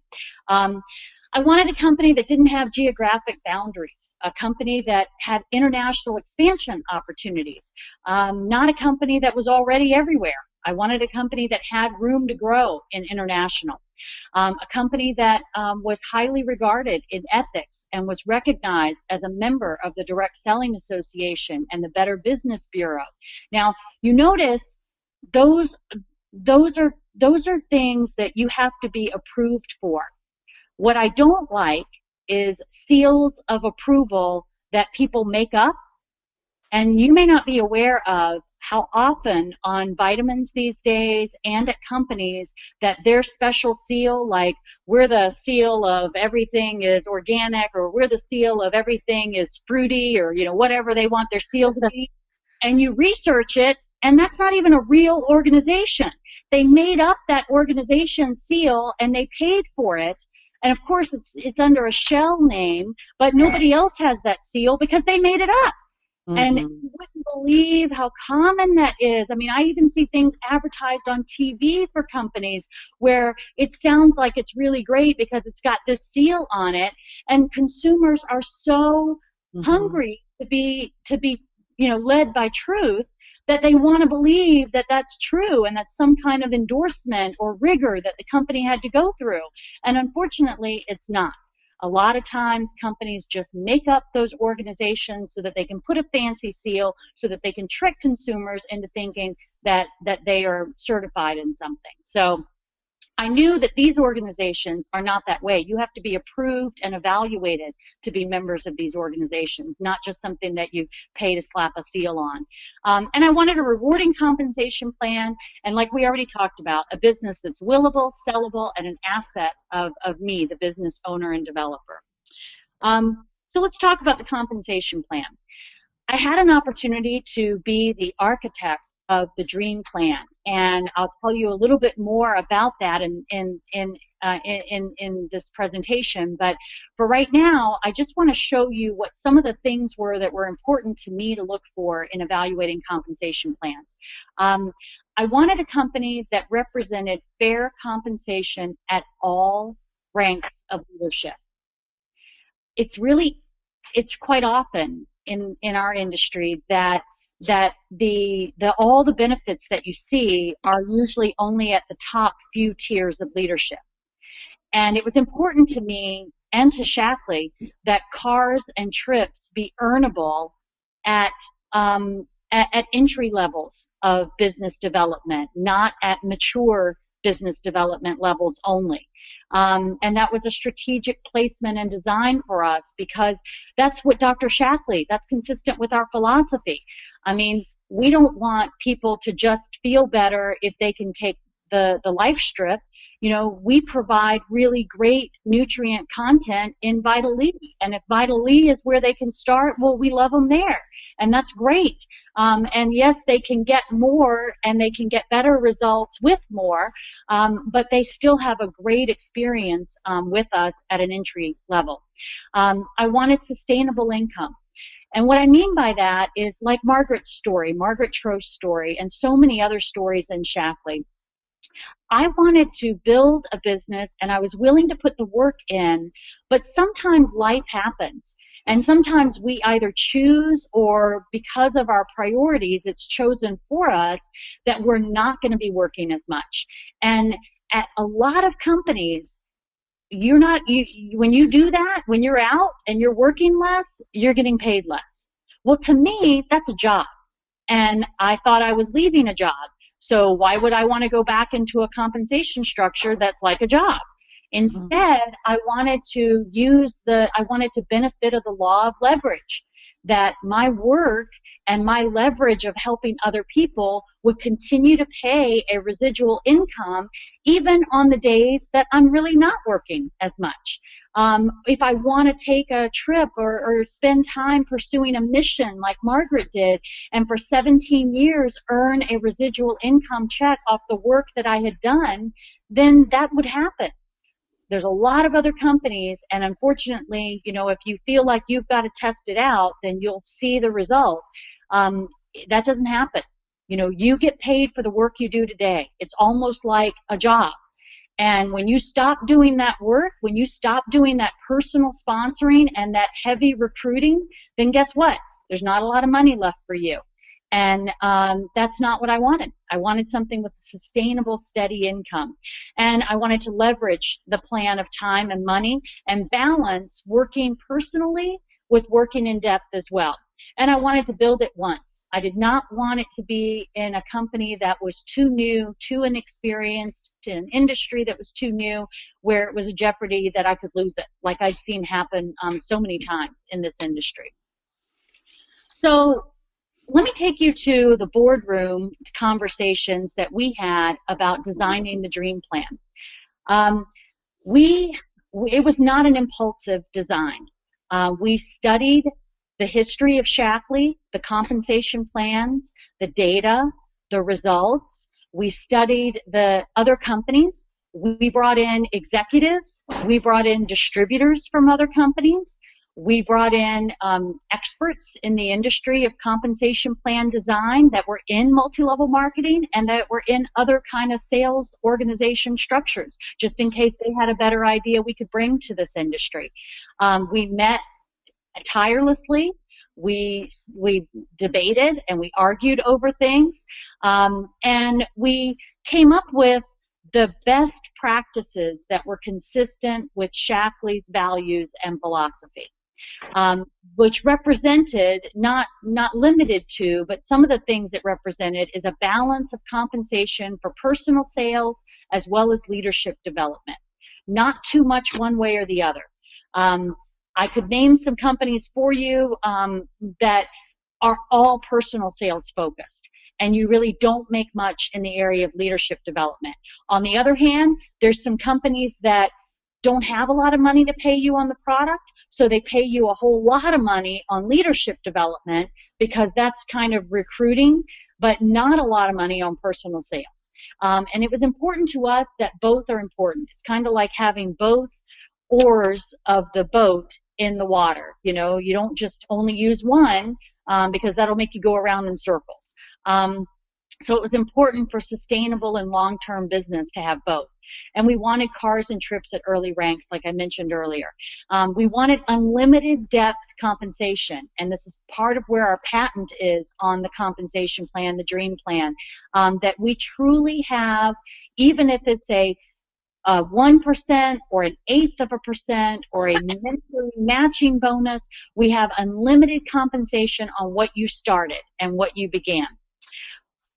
I wanted a company that didn't have geographic boundaries, a company that had international expansion opportunities, not a company that was already everywhere. I wanted a company that had room to grow in international, a company that was highly regarded in ethics and was recognized as a member of the Direct Selling Association and the Better Business Bureau. Now, you notice those are things that you have to be approved for. What I don't like is seals of approval that people make up. And you may not be aware of how often on vitamins these days and at companies that their special seal, like we're the seal of everything is organic or we're the seal of everything is fruity or, you know, whatever they want their seal to be. And you research it, and that's not even a real organization. They made up that organization seal and they paid for it. And of course it's under a shell name, but nobody else has that seal because they made it up. Mm-hmm. And you wouldn't believe how common that is. I mean, I even see things advertised on TV for companies where it sounds like it's really great because it's got this seal on it, and consumers are so hungry to be led by truth that they want to believe that that's true and that's some kind of endorsement or rigor that the company had to go through. And unfortunately, it's not. A lot of times companies just make up those organizations so that they can put a fancy seal so that they can trick consumers into thinking that they are certified in something. So I knew that these organizations are not that way. You have to be approved and evaluated to be members of these organizations, not just something that you pay to slap a seal on. And I wanted a rewarding compensation plan, and like we already talked about, a business that's willable, sellable, and an asset of me, the business owner and developer. So let's talk about the compensation plan. I had an opportunity to be the architect of the dream plan, and I'll tell you a little bit more about that in this presentation. But for right now, I just want to show you what some of the things were that were important to me to look for in evaluating compensation plans. I wanted a company that represented fair compensation at all ranks of leadership. It's quite often in our industry that all the benefits that you see are usually only at the top few tiers of leadership. And it was important to me and to Shaklee that cars and trips be earnable at entry levels of business development, not at mature business development levels only. And that was a strategic placement and design for us because that's what Dr. Shaklee, that's consistent with our philosophy. I mean, we don't want people to just feel better if they can take the life strip. You know, we provide really great nutrient content in Vital E. And if Vital E is where they can start, well, we love them there. And that's great. And yes, they can get more and they can get better results with more, but they still have a great experience with us at an entry level. I wanted sustainable income. And what I mean by that is like Margaret's story, Margaret Tro's story, and so many other stories in Shaklee. I wanted to build a business and I was willing to put the work in, but sometimes life happens. And sometimes we either choose or because of our priorities, it's chosen for us that we're not going to be working as much. And at a lot of companies, when you do that, when you're out and you're working less, you're getting paid less. Well, to me, that's a job. And I thought I was leaving a job. So why would I want to go back into a compensation structure that's like a job? Instead, I wanted to benefit of the law of leverage, that my work and my leverage of helping other people would continue to pay a residual income even on the days that I'm really not working as much. If I want to take a trip or spend time pursuing a mission like Margaret did, and for 17 years earn a residual income check off the work that I had done, then that would happen. There's a lot of other companies, and unfortunately, if you feel like you've got to test it out, then you'll see the result. That doesn't happen. You get paid for the work you do today. It's almost like a job. And when you stop doing that work, when you stop doing that personal sponsoring and that heavy recruiting, then guess what? There's not a lot of money left for you. And that's not what I wanted. I wanted something with a sustainable, steady income. And I wanted to leverage the plan of time and money and balance working personally with working in depth as well. And I wanted to build it once. I did not want it to be in a company that was too new, too inexperienced, to an industry that was too new, where it was a jeopardy that I could lose it, like I'd seen happen so many times in this industry. So let me take you to the boardroom conversations that we had about designing the dream plan. It was not an impulsive design. We studied the history of Shaklee, the compensation plans, the data, the results. We studied the other companies. We brought in executives. We brought in distributors from other companies. We brought in experts in the industry of compensation plan design that were in multi-level marketing and that were in other kind of sales organization structures, just in case they had a better idea we could bring to this industry. We met tirelessly. We debated and we argued over things, and we came up with the best practices that were consistent with Shaklee's values and philosophy, which represented, not limited to, but some of the things it represented is a balance of compensation for personal sales as well as leadership development. Not too much one way or the other. I could name some companies for you that are all personal sales focused, and you really don't make much in the area of leadership development. On the other hand, there's some companies that don't have a lot of money to pay you on the product, so they pay you a whole lot of money on leadership development because that's kind of recruiting, but not a lot of money on personal sales. And it was important to us that both are important. It's kind of like having both oars of the boat in the water. You don't just only use one because that'll make you go around in circles. So it was important for sustainable and long-term business to have both. And we wanted cars and trips at early ranks, like I mentioned earlier. We wanted unlimited depth compensation, and this is part of where our patent is on the compensation plan, the dream plan, that we truly have, even if it's a 1% or an eighth of a percent or a matching bonus, we have unlimited compensation on what you started and what you began.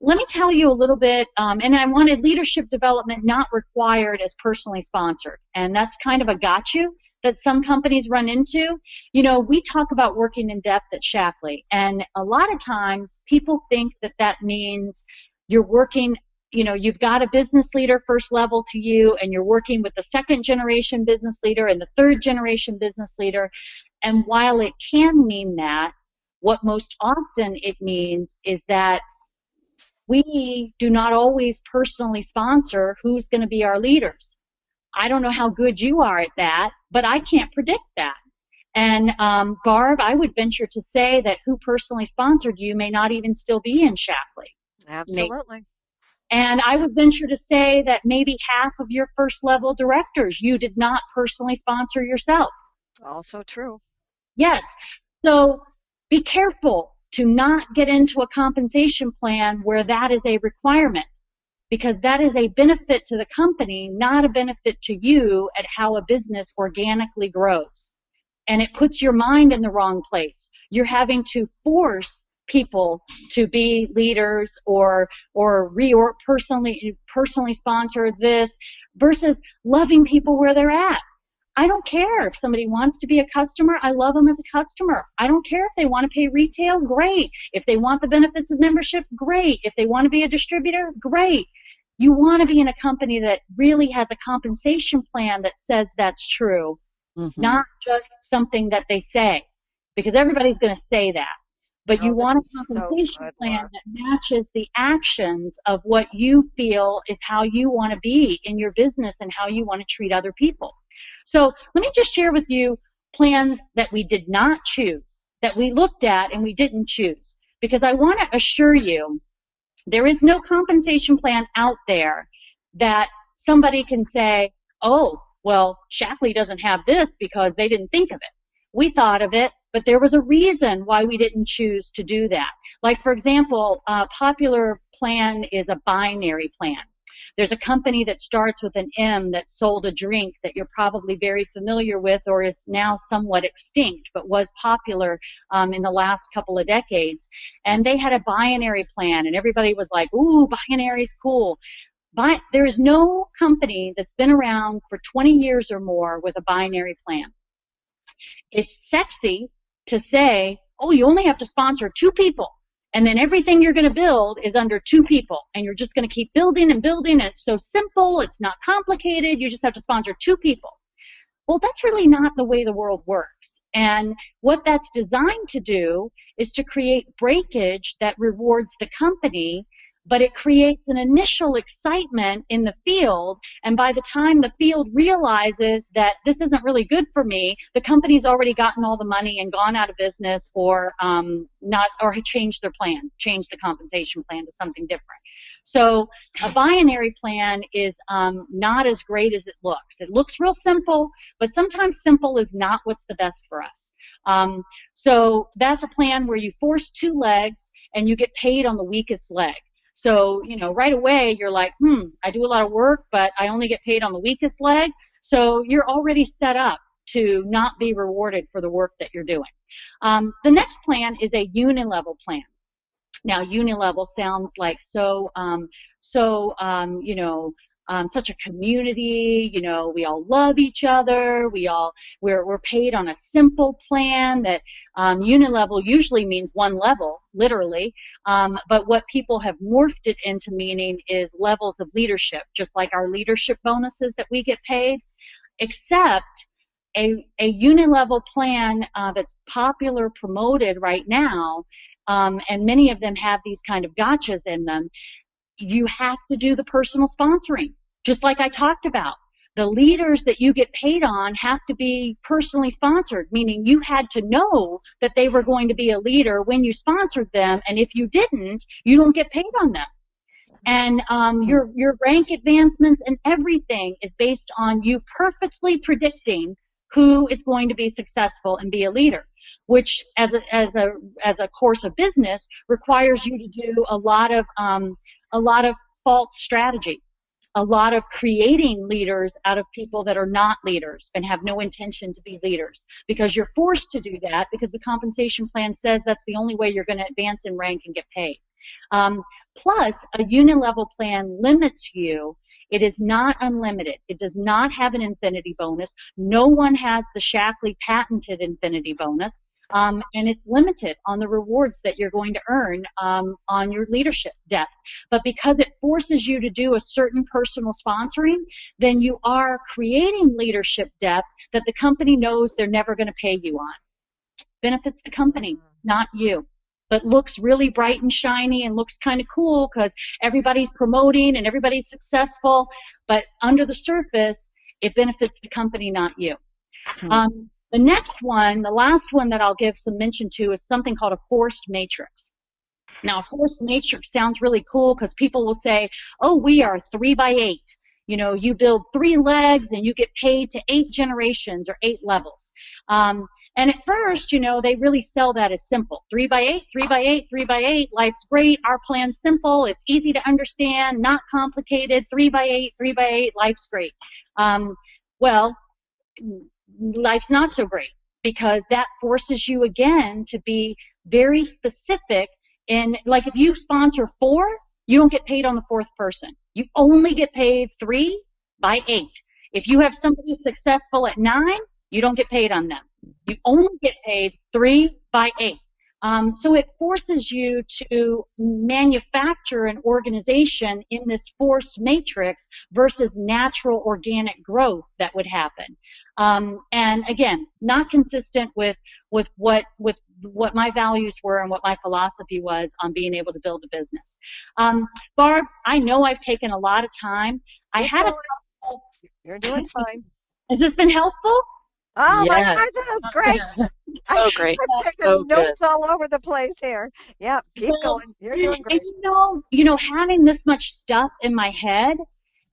Let me tell you a little bit, and I wanted leadership development not required as personally sponsored, and that's kind of a gotcha that some companies run into. We talk about working in depth at Shaklee, and a lot of times people think that means you're working, you've got a business leader first level to you, and you're working with the second generation business leader and the third generation business leader. And while it can mean that, what most often it means is that we do not always personally sponsor who's going to be our leaders. I don't know how good you are at that, but I can't predict that. And Barb, I would venture to say that who personally sponsored you may not even still be in Shaklee. Absolutely. And I would venture to say that maybe half of your first level directors you did not personally sponsor yourself. Also true. Yes. So be careful to not get into a compensation plan where that is a requirement, because that is a benefit to the company, not a benefit to you at how a business organically grows. And it puts your mind in the wrong place. You're having to force people to be leaders or personally sponsor this versus loving people where they're at. I don't care if somebody wants to be a customer. I love them as a customer. I don't care if they want to pay retail. Great. If they want the benefits of membership, great. If they want to be a distributor, great. You want to be in a company that really has a compensation plan that says that's true, not just something that they say, because everybody's going to say that. But you want a compensation plan that matches the actions of what you feel is how you want to be in your business and how you want to treat other people. So let me just share with you plans that we did not choose, that we looked at and we didn't choose, because I want to assure you there is no compensation plan out there that somebody can say, oh, well, Shaklee doesn't have this because they didn't think of it. We thought of it, but there was a reason why we didn't choose to do that. Like, for example, a popular plan is a binary plan. There's a company that starts with an M that sold a drink that you're probably very familiar with or is now somewhat extinct, but was popular in the last couple of decades. And they had a binary plan, and everybody was like, ooh, binary's cool. But there is no company that's been around for 20 years or more with a binary plan. It's sexy to say, oh, you only have to sponsor 2 people. And then everything you're going to build is under 2 people. And you're just going to keep building and building. And it's so simple. It's not complicated. You just have to sponsor 2 people. Well, that's really not the way the world works. And what that's designed to do is to create breakage that rewards the company, but it creates an initial excitement in the field. And by the time the field realizes that this isn't really good for me, the company's already gotten all the money and gone out of business or changed their plan, changed the compensation plan to something different. So a binary plan is not as great as it looks. It looks real simple, but sometimes simple is not what's the best for us. So that's a plan where you force 2 legs and you get paid on the weakest leg. So, right away you're like, I do a lot of work, but I only get paid on the weakest leg. So you're already set up to not be rewarded for the work that you're doing. The next plan is a unilevel plan. Now, unilevel sounds like such a community, we all love each other, we're paid on a simple plan that unilevel usually means one level, literally, but what people have morphed it into meaning is levels of leadership, just like our leadership bonuses that we get paid, except a unilevel plan that's popular, promoted right now, and many of them have these kind of gotchas in them. You have to do the personal sponsoring, just like I talked about. The leaders that you get paid on have to be personally sponsored, meaning you had to know that they were going to be a leader when you sponsored them, and if you didn't, you don't get paid on them. And your rank advancements and everything is based on you perfectly predicting who is going to be successful and be a leader, which as a course of business requires you to do a lot of false strategy, a lot of creating leaders out of people that are not leaders and have no intention to be leaders, because you're forced to do that because the compensation plan says that's the only way you're going to advance in rank and get paid. Plus, a unilevel plan limits you. It is not unlimited. It does not have an infinity bonus. No one has the Shaklee patented infinity bonus. And it's limited on the rewards that you're going to earn on your leadership depth. But because it forces you to do a certain personal sponsoring, then you are creating leadership depth that the company knows they're never going to pay you on. Benefits the company, not you. But looks really bright and shiny and looks kind of cool because everybody's promoting and everybody's successful. But under the surface, it benefits the company, not you. The next one, the last one that I'll give some mention to is something called a forced matrix. Now, a forced matrix sounds really cool because people will say, oh, we are 3 by 8. You build 3 legs and you get paid to 8 generations or 8 levels. And at first, they really sell that as simple. 3 by 8, 3 by 8, 3 by 8. Life's great. Our plan's simple. It's easy to understand, not complicated. 3 by 8, 3 by 8. Life's great. Well, life's not so great because that forces you again to be very specific in, like, if you sponsor 4, you don't get paid on the 4th person. You only get paid 3 by 8. If you have somebody successful at 9, you don't get paid on them. You only get paid 3 by 8. So it forces you to manufacture an organization in this forced matrix versus natural organic growth that would happen. And again, not consistent with what my values were and what my philosophy was on being able to build a business. Barb, I know I've taken a lot of time. You're doing fine. Has this been helpful? Oh, Yes. my gosh, that's great. So great. I've taken So notes all over the place here. Yeah, keep going. You're doing great. And having this much stuff in my head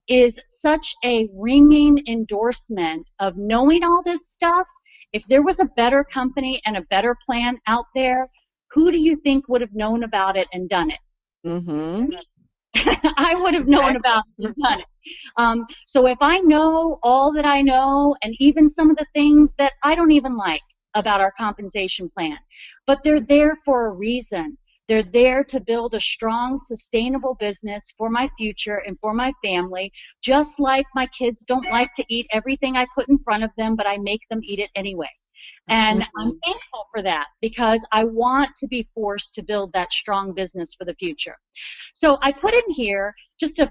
is such a ringing endorsement of knowing all this stuff. If there was a better company and a better plan out there, who do you think would have known about it and done it? Mm-hmm. I would have known about it and done it. So if I know all that I know, and even some of the things that I don't even like about our compensation plan, but they're there for a reason. They're there to build a strong, sustainable business for my future and for my family, just like my kids don't like to eat everything I put in front of them, but I make them eat it anyway. And I'm thankful for that because I want to be forced to build that strong business for the future. So I put in here just a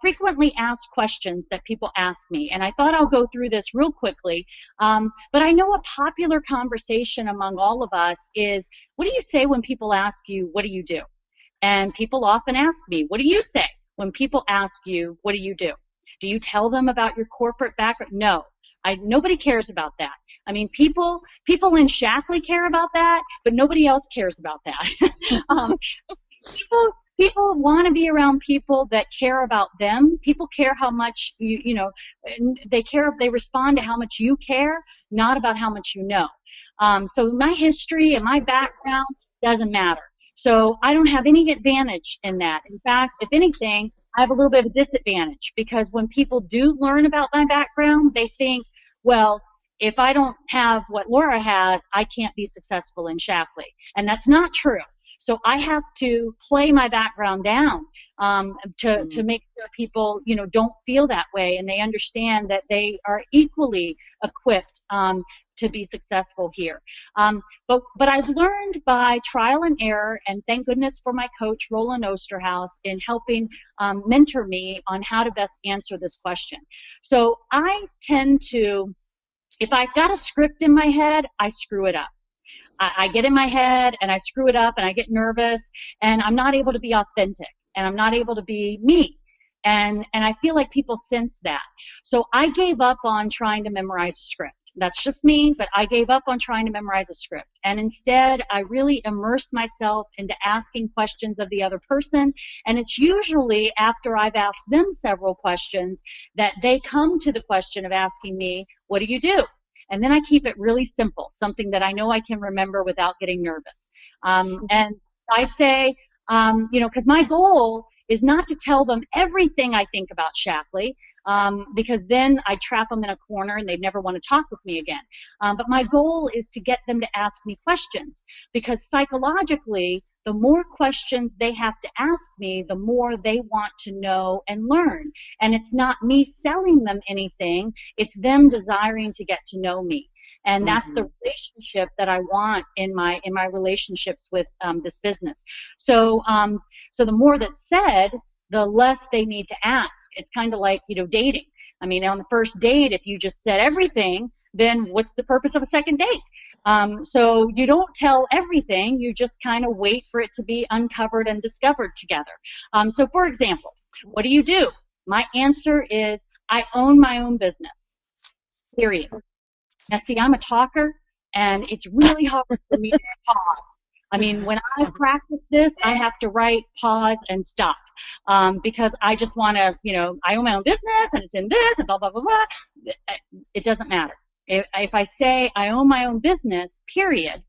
frequently asked questions that people ask me, and I thought I'll go through this real quickly. But I know a popular conversation among all of us is, what do you say when people ask you, what do you do? And people often ask me, what do you say when people ask you, what do you do? Do you tell them about your corporate background? No. Nobody cares about that. I mean, people in Shaklee care about that, but nobody else cares about that. People want to be around people that care about them. People care how much they respond to how much you care, not about how much you know. So my history and my background doesn't matter. So I don't have any advantage in that. In fact, if anything, I have a little bit of a disadvantage because when people do learn about my background, they think, well, if I don't have what Laura has, I can't be successful in Shaklee. And that's not true. So I have to play my background down to make sure people, don't feel that way and they understand that they are equally equipped to be successful here. But I've learned by trial and error, and thank goodness for my coach, Roland Osterhaus, in helping mentor me on how to best answer this question. So I tend to, if I've got a script in my head, I screw it up. I get in my head and I screw it up and I get nervous and I'm not able to be authentic and I'm not able to be me. And I feel like people sense that. So I gave up on trying to memorize a script. That's just me, but I gave up on trying to memorize a script. And instead, I really immerse myself into asking questions of the other person. And it's usually after I've asked them several questions that they come to the question of asking me, what do you do? And then I keep it really simple, something that I know I can remember without getting nervous. And I say, because my goal is not to tell them everything I think about Shaklee, because then I trap them in a corner and they'd never want to talk with me again. But my goal is to get them to ask me questions, because psychologically, the more questions they have to ask me, the more they want to know and learn. And it's not me selling them anything, it's them desiring to get to know me. And that's the relationship that I want in my relationships with this business. So the more that's said, the less they need to ask. It's kind of like, dating. I mean, on the first date, if you just said everything, then what's the purpose of a second date? So you don't tell everything, you just kind of wait for it to be uncovered and discovered together. So for example, what do you do? My answer is, I own my own business, period. Now see, I'm a talker and it's really hard for me to pause. I mean, when I practice this, I have to write, pause, and stop, because I just want to, I own my own business and it's in this and blah, blah, blah, blah. It doesn't matter. If I say I own my own business, period,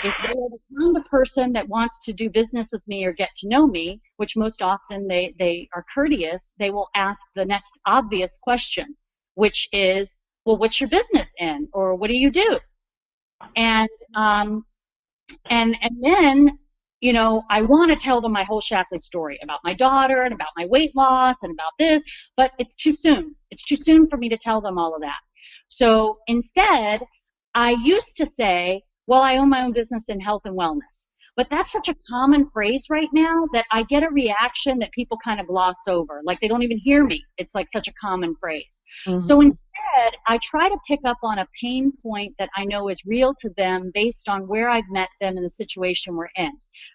if they are the kind of person that wants to do business with me or get to know me, which most often they are courteous, they will ask the next obvious question, which is, well, what's your business in? Or what do you do? And And then, I want to tell them my whole Shaklee story about my daughter and about my weight loss and about this, but it's too soon. It's too soon for me to tell them all of that. So instead, I used to say, well, I own my own business in health and wellness. But that's such a common phrase right now that I get a reaction that people kind of gloss over, like they don't even hear me. It's like such a common phrase. Mm-hmm. So instead, I try to pick up on a pain point that I know is real to them based on where I've met them and the situation we're in.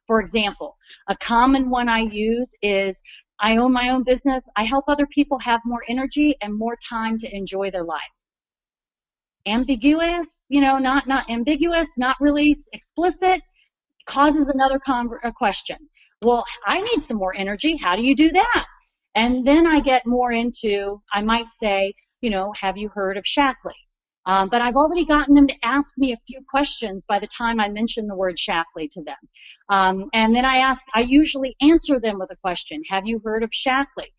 For example, a common one I use is, I own my own business. I help other people have more energy and more time to enjoy their life. Ambiguous, not ambiguous, not really explicit, causes another question. Well, I need some more energy. How do you do that? And then I get more into, I might say, have you heard of Shaklee? But I've already gotten them to ask me a few questions by the time I mention the word Shaklee to them. And then I usually answer them with a question. Have you heard of Shaklee?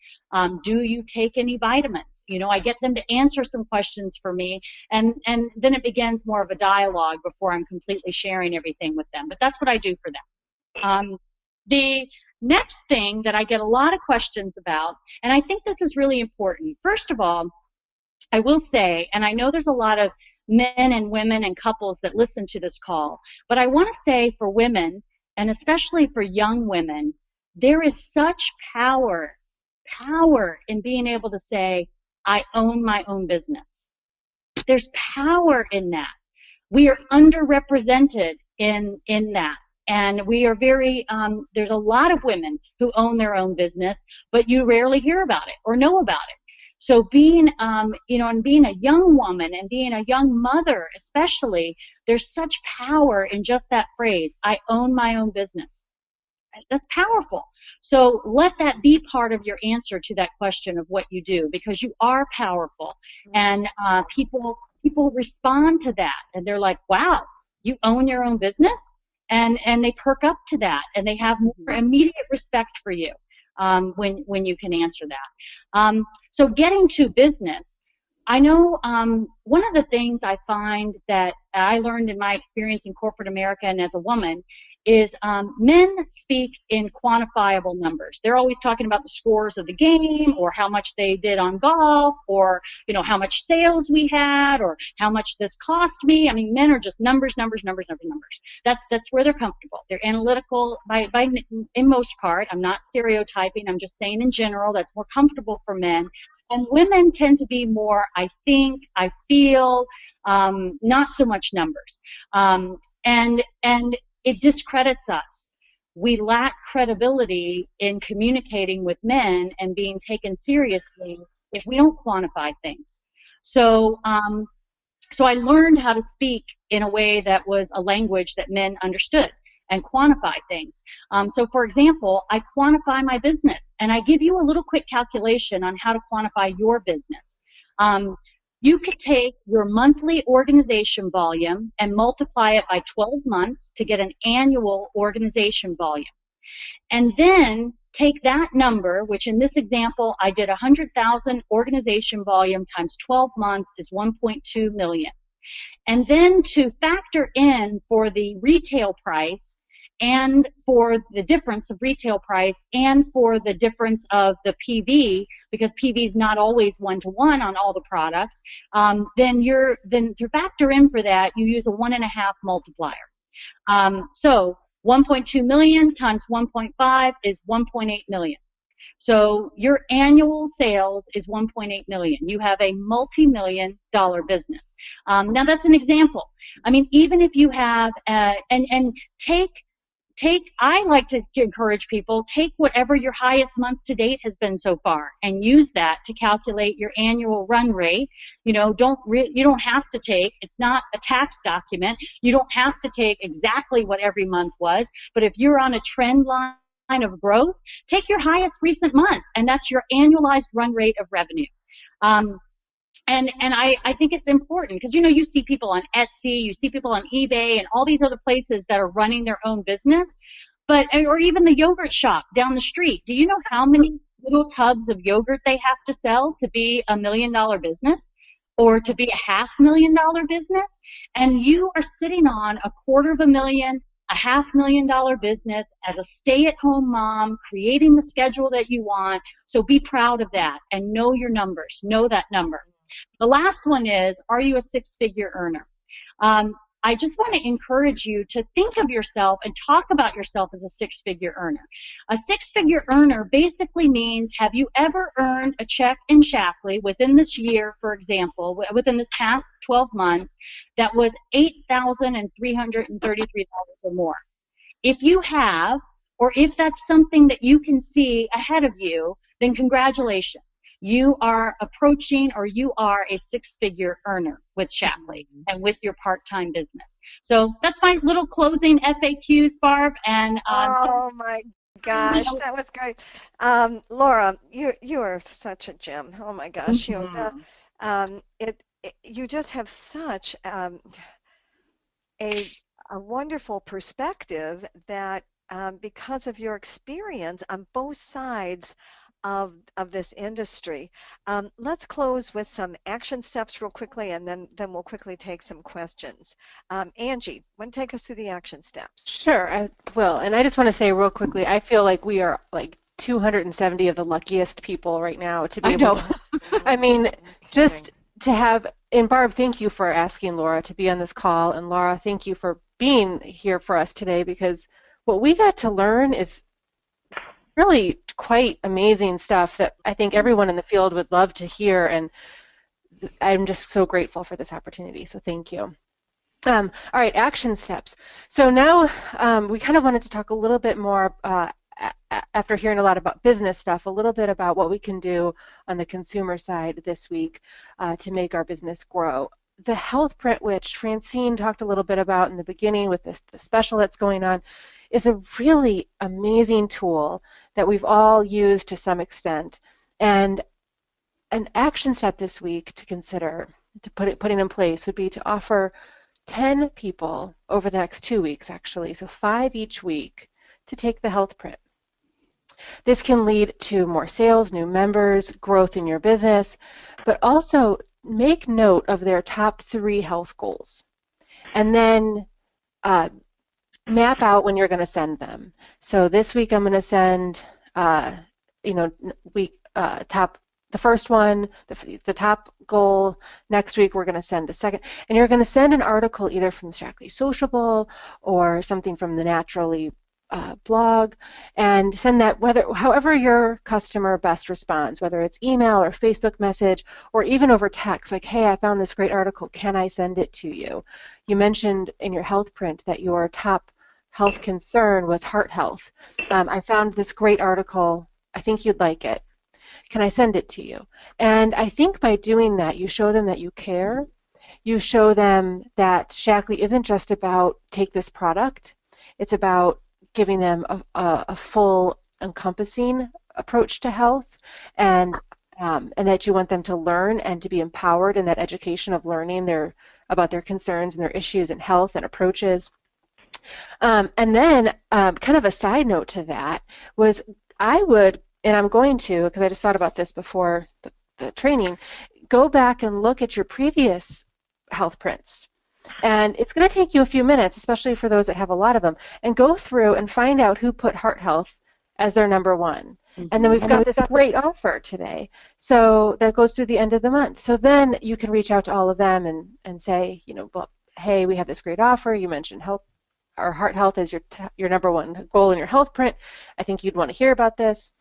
Do you take any vitamins? I get them to answer some questions for me, and then it begins more of a dialogue before I'm completely sharing everything with them. But that's what I do for them. The next thing that I get a lot of questions about, and I think this is really important. First of all, I will say, and I know there's a lot of men and women and couples that listen to this call, but I want to say for women, and especially for young women, there is such power in being able to say, I own my own business. There's power in that. We are underrepresented in that. And we are there's a lot of women who own their own business, but you rarely hear about it or know about it. So being, and being a young woman and being a young mother, especially, there's such power in just that phrase, I own my own business. That's powerful. So let that be part of your answer to that question of what you do, because you are powerful. And people respond to that, and they're like, wow, you own your own business? And they perk up to that, and they have more immediate respect for you. When you can answer that. So getting to business, I know one of the things I find that I learned in my experience in corporate America and as a woman is men speak in quantifiable numbers. They're always talking about the scores of the game, or how much they did on golf, or how much sales we had, or how much this cost me. I mean, men are just numbers. That's where they're comfortable. They're analytical in most part. I'm not stereotyping. I'm just saying in general that's more comfortable for men. And women tend to be more, I think, I feel, not so much numbers. And it discredits us. We lack credibility in communicating with men and being taken seriously if we don't quantify things. So I learned how to speak in a way that was a language that men understood and quantify things. So for example, I quantify my business, and I give you a little quick calculation on how to quantify your business. You could take your monthly organization volume and multiply it by 12 months to get an annual organization volume. And then take that number, which in this example, I did 100,000 organization volume times 12 months is 1.2 million. And then to factor in for the retail price, and for the difference of retail price, and for the difference of the PV, because PV is not always one-to-one on all the products, then to factor in for that, you use a 1.5 multiplier. So 1.2 million times 1.5 is 1.8 million. So your annual sales is 1.8 million. You have a multi-million-dollar business. Now that's an example. I mean, even if you have, I like to encourage people, take whatever your highest month to date has been so far and use that to calculate your annual run rate. You don't have to take, it's not a tax document. You don't have to take exactly what every month was, but if you're on a trend line of growth, take your highest recent month, and that's your annualized run rate of revenue. And I think it's important because, you see people on Etsy, you see people on eBay and all these other places that are running their own business, or even the yogurt shop down the street. Do you know how many little tubs of yogurt they have to sell to be $1 million business or to be a $500,000 business? And you are sitting on $250,000 a $500,000 business as a stay-at-home mom, creating the schedule that you want. So be proud of that and know your numbers, know that number. The last one is, are you a six-figure earner? I just want to encourage you to think of yourself and talk about yourself as a six-figure earner. A six-figure earner basically means, have you ever earned a check in Shaklee within this year, for example, within this past 12 months, that was $8,333 or more? If you have, or if that's something that you can see ahead of you, then congratulations. You are approaching, or you are a six-figure earner with Shaklee and with your part-time business. So that's my little closing FAQs, Barb. And oh my gosh, that was great. Laura, you are such a gem. Oh my gosh, you just have such a wonderful perspective that because of your experience on both sides of this industry. Let's close with some action steps real quickly, and then we'll quickly take some questions. Angie, want to take us through the action steps? Sure, I will. And I just want to say real quickly, I feel like we are like 270 of the luckiest people right now to be able to. I mean, just to have, and Barb, thank you for asking Laura to be on this call, and Laura, thank you for being here for us today, because what we got to learn is really quite amazing stuff that I think everyone in the field would love to hear, and I'm just so grateful for this opportunity, so thank you. All right, action steps. So now we kind of wanted to talk a little bit more, after hearing a lot about business stuff, a little bit about what we can do on the consumer side this week to make our business grow. The health print, which Francine talked a little bit about in the beginning with the special that's going on, is a really amazing tool that we've all used to some extent. And an action step this week to consider, to putting in place, would be to offer 10 people over the next 2 weeks, actually, so 5 each week, to take the health print. This can lead to more sales, new members, growth in your business, but also make note of their top 3 health goals. And then map out when you're going to send them. So this week I'm going to send, the first one, the top goal. Next week we're going to send a second, and you're going to send an article either from Shaklee Sociable or something from the Naturally blog, and send that however your customer best responds, whether it's email or Facebook message or even over text, like, hey, I found this great article, can I send it to you? You mentioned in your health print that your top health concern was heart health. I found this great article, I think you'd like it. Can I send it to you? And I think by doing that, you show them that you care. You show them that Shaklee isn't just about take this product. It's about giving them a full encompassing approach to health, and that you want them to learn and to be empowered in that education of learning about their concerns and their issues in health and approaches. And then kind of a side note to that was I would, and I'm going to, because I just thought about this before the training, go back and look at your previous health prints. And it's going to take you a few minutes, especially for those that have a lot of them, and go through and find out who put heart health as their number one. And then we've got this great offer today. So that goes through the end of the month. So then you can reach out to all of them and say, well, hey, we have this great offer. You mentioned health, or heart health is your number one goal in your health print. I think you'd want to hear about this.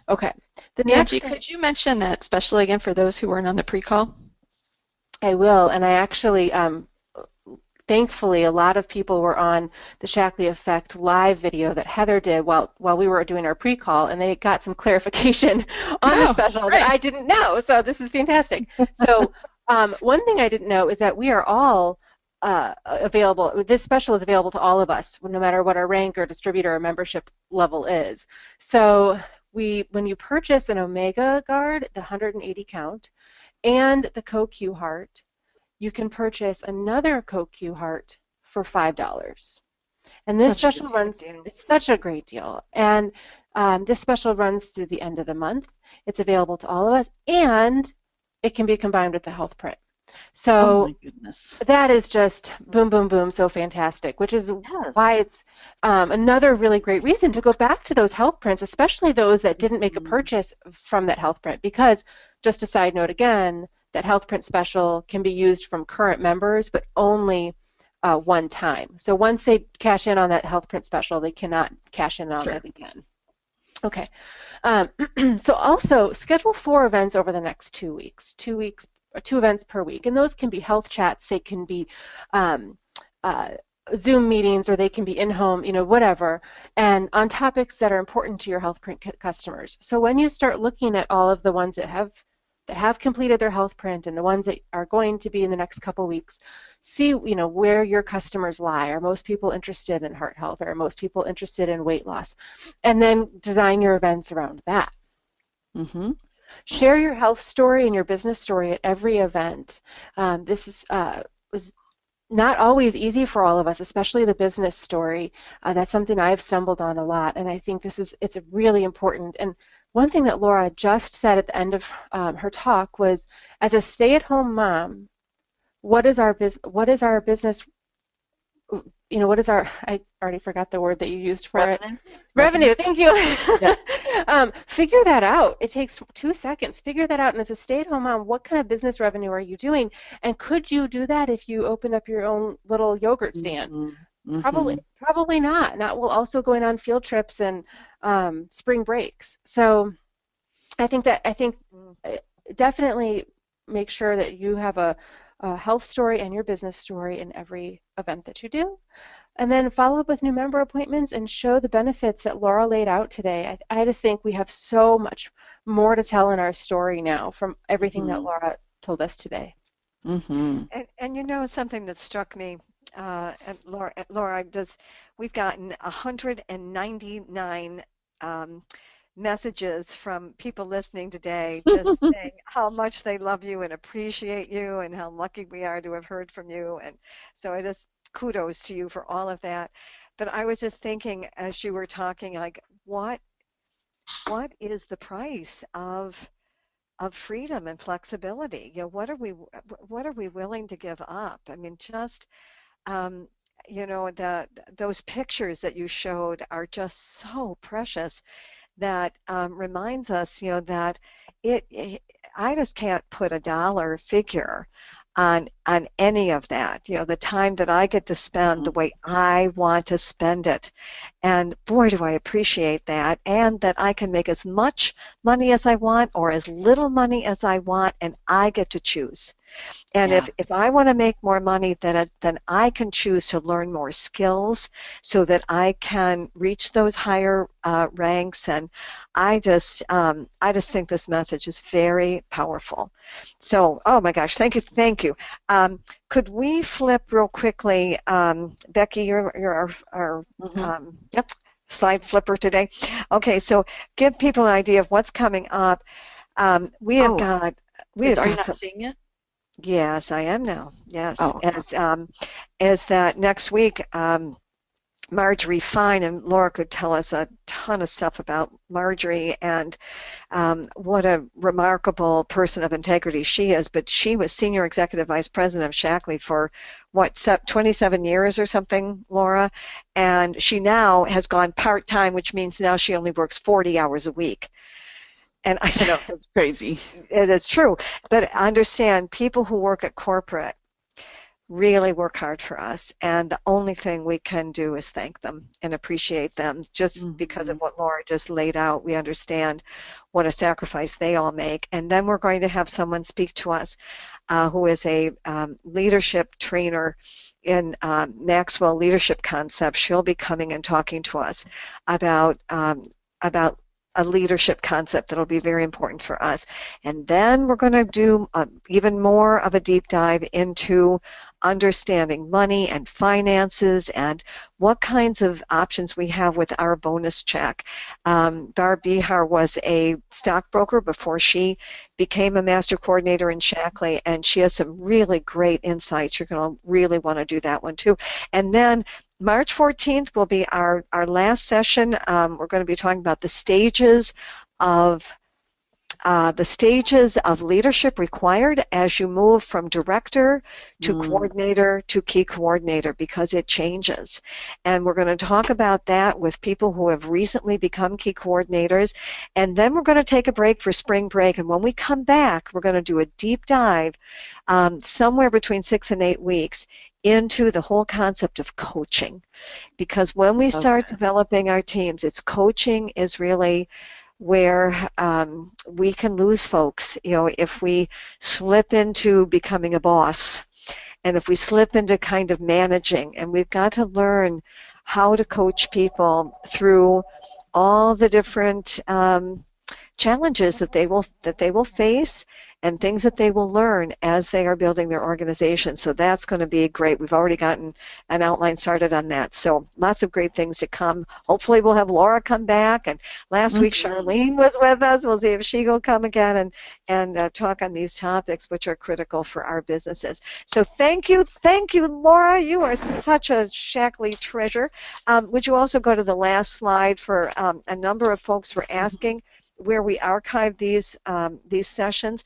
Okay. Angie, could you mention that special again for those who weren't on the pre-call? I will, and I actually, thankfully, a lot of people were on the Shaklee Effect live video that Heather did while we were doing our pre-call, and they got some clarification on the special that I didn't know, so this is fantastic. So one thing I didn't know is that we are all available. This special is available to all of us, no matter what our rank or distributor or membership level is. So when you purchase an Omega Guard, the 180 count, and the CoQ Heart, you can purchase another CoQ Heart for $5. And this special runs, it's such a great deal. And this special runs through the end of the month. It's available to all of us, and it can be combined with the health print. Oh So my goodness. that is just boom, boom, boom, so fantastic, which is why Yes. it's another really great reason to go back to those health prints, especially those that didn't make a Mhm. purchase from that health print. Because, just a side note again, that health print special can be used from current members, but only one time. So once they cash in on that health print special, they cannot cash in on Sure. it again. Okay. Um, so also schedule 4 events over the next 2 weeks, 2 weeks, or 2 events per week, and those can be health chats. They can be um, uh, Zoom meetings, or they can be in-home, whatever, and on topics that are important to your health print customers. So when you start looking at all of the ones that have completed their health print and the ones that are going to be in the next couple weeks, see where your customers lie. Are most people interested in heart health? Are most people interested in weight loss? And then design your events around that. Mm-hmm. Share your health story and your business story at every event. This was not always easy for all of us, especially the business story. That's something I've stumbled on a lot, and I think it's really important. And one thing that Laura just said at the end of her talk was, as a stay-at-home mom, what is our business, what is I already forgot the word that you used for it. Revenue. Revenue, thank you. Yeah. Figure that out. It takes 2 seconds. Figure that out. And as a stay-at-home mom, what kind of business revenue are you doing? And could you do that if you opened up your own little yogurt stand? Mm-hmm. Mm-hmm. Probably not. Not while also going on field trips and spring breaks. So I think definitely make sure that you have a health story and your business story in every event that you do. And then follow up with new member appointments and show the benefits that Laura laid out today. I just think we have so much more to tell in our story now from everything that Mm-hmm. Laura told us today. Mm-hmm. And something that struck me, and Laura, we've gotten 199 messages from people listening today just saying how much they love you and appreciate you and how lucky we are to have heard from you. And so I just kudos to you for all of that. But I was just thinking as you were talking, like, what is the price of freedom and flexibility? What are we willing to give up? I mean, just um, those pictures that you showed are just so precious that reminds us, that I just can't put a dollar figure on any of that. The time that I get to spend the way I want to spend it. And boy, do I appreciate that. And that I can make as much money as I want or as little money as I want, and I get to choose. And Yeah. if I want to make more money, then I can choose to learn more skills so that I can reach those higher ranks. And I just think this message is very powerful. So, oh my gosh, thank you. Could we flip real quickly, Becky? You're our Mm-hmm. Yep. slide flipper today. Okay, so give people an idea of what's coming up. We have Oh, got are you some. not seeing it? Yes, I am now. Yes, Oh, okay. as that next week, Marjorie Fine and Laura could tell us a ton of stuff about Marjorie and what a remarkable person of integrity she is. But she was Senior Executive Vice President of Shaklee for 27 years or something, Laura, and she now has gone part-time, which means now she only works 40 hours a week. And I I know, that's crazy. it's true, but understand people who work at corporate really work hard for us, and the only thing we can do is thank them and appreciate them. Just because of Mm-hmm. what Laura just laid out, we understand what a sacrifice they all make. And then we're going to have someone speak to us who is a leadership trainer in Maxwell Leadership Concepts. She'll be coming and talking to us about a leadership concept that'll be very important for us. And then we're going to do even more of a deep dive into understanding money and finances and what kinds of options we have with our bonus check. Barb Bihar was a stockbroker before she became a master coordinator in Shaklee, and she has some really great insights. You're going to really want to do that one too. And then March 14th will be our last session. We're going to be talking about the stages of the stages of leadership required as you move from director to coordinator to key coordinator, because it changes. And we're going to talk about that with people who have recently become key coordinators. And then we're going to take a break for spring break. And when we come back, we're going to do a deep dive somewhere between 6 and 8 weeks into the whole concept of coaching. Because when we start developing our teams, coaching is really where we can lose folks, if we slip into becoming a boss and if we slip into kind of managing. And we've got to learn how to coach people through all the different challenges that they will face and things that they will learn as they are building their organization. So that's going to be great. We've already gotten an outline started on that. So lots of great things to come. Hopefully we'll have Laura come back. And last week Charlene was with us. We'll see if she will come again and talk on these topics, which are critical for our businesses. So thank you, Laura. You are such a Shaklee treasure. Would you also go to the last slide for a number of folks were asking where we archive these sessions?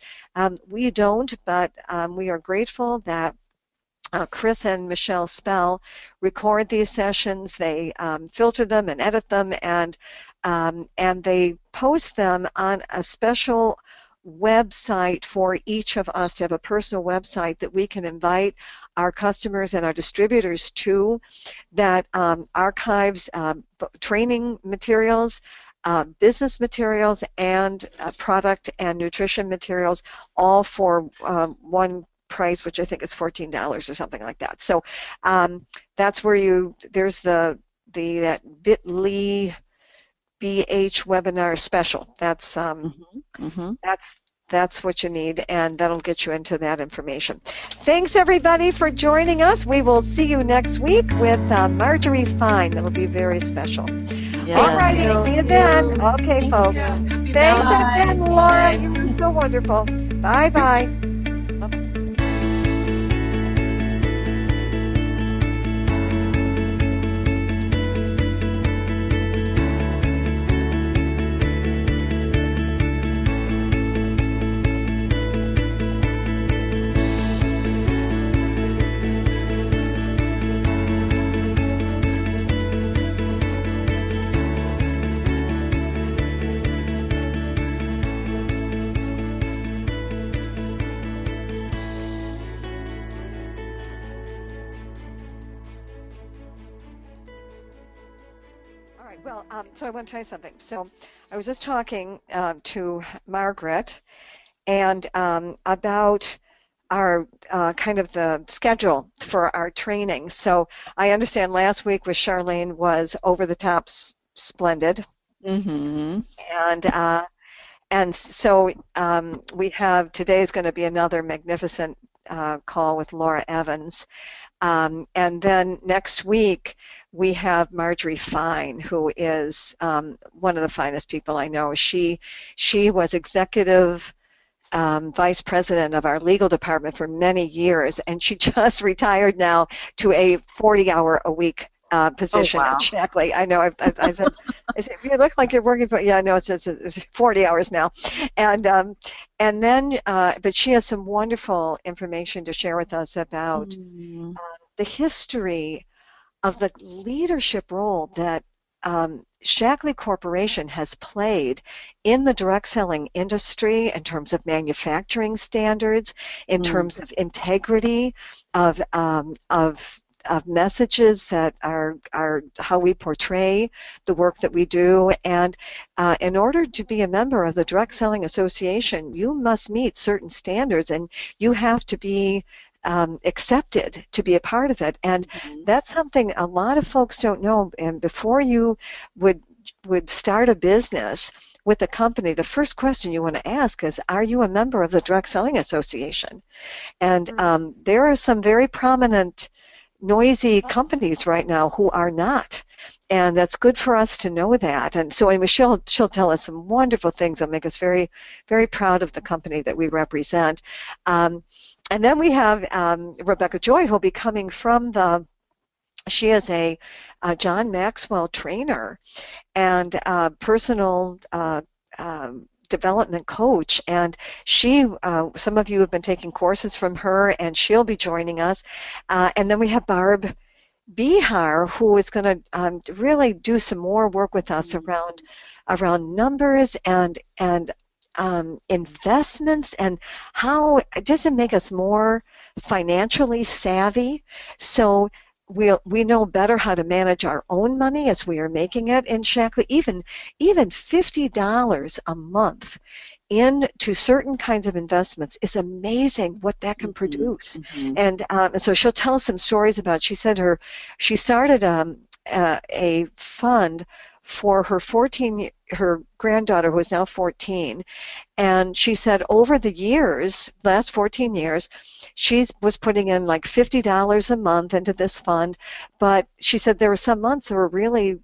We don't, but we are grateful that Chris and Michelle Spell record these sessions. They filter them and edit them, and they post them on a special website for each of us to have a personal website that we can invite our customers and our distributors to, that archives training materials, business materials, and product and nutrition materials, all for one price, which I think is $14 or something like that. So that's where there's that bit.ly BH webinar special. That's what you need, and that'll get you into that information. Thanks, everybody, for joining us. We will see you next week with Marjorie Fine. That'll be very special. Yes. All right, see you then. Okay, folks. Thanks again, Laura. You were so wonderful. Bye-bye. So I want to tell you something. So I was just talking to Margaret and about our kind of the schedule for our training. So I understand last week with Charlene was over the top splendid. And so we have, today is going to be another magnificent call with Laura Evans. And then next week, we have Marjorie Fine, who is one of the finest people I know. She was executive vice president of our legal department for many years, and she just retired now to a 40-hour-a-week position at Shaklee. I know. I said, you look like you're working, but yeah, no, it's 40 hours now, and then, but she has some wonderful information to share with us about the history of the leadership role that Shaklee Corporation has played in the direct selling industry in terms of manufacturing standards, in terms of integrity, of messages that are how we portray the work that we do. And in order to be a member of the Direct Selling Association, you must meet certain standards, and you have to be accepted to be a part of it. And that's something a lot of folks don't know. And before you would start a business with a company, the first question you want to ask is, are you a member of the Direct Selling Association? And there are some very prominent, noisy companies right now who are not. And that's good for us to know that. And so anyway, she'll tell us some wonderful things that'll make us very, very proud of the company that we represent. And then we have Rebecca Joy, who'll be coming from she is a John Maxwell trainer and personal development coach, and she, some of you have been taking courses from her, and she'll be joining us. And then we have Barb Bihar, who is going to really do some more work with us around numbers and investments, and how does it make us more financially savvy, so we know better how to manage our own money as we are making it in Shaklee. Even $50 a month into certain kinds of investments is amazing what that can produce. And so she'll tell us some stories about. She said she started a fund for her granddaughter, who is now 14, and she said over the years, last 14 years, she was putting in like $50 a month into this fund, but she said there were some months that were really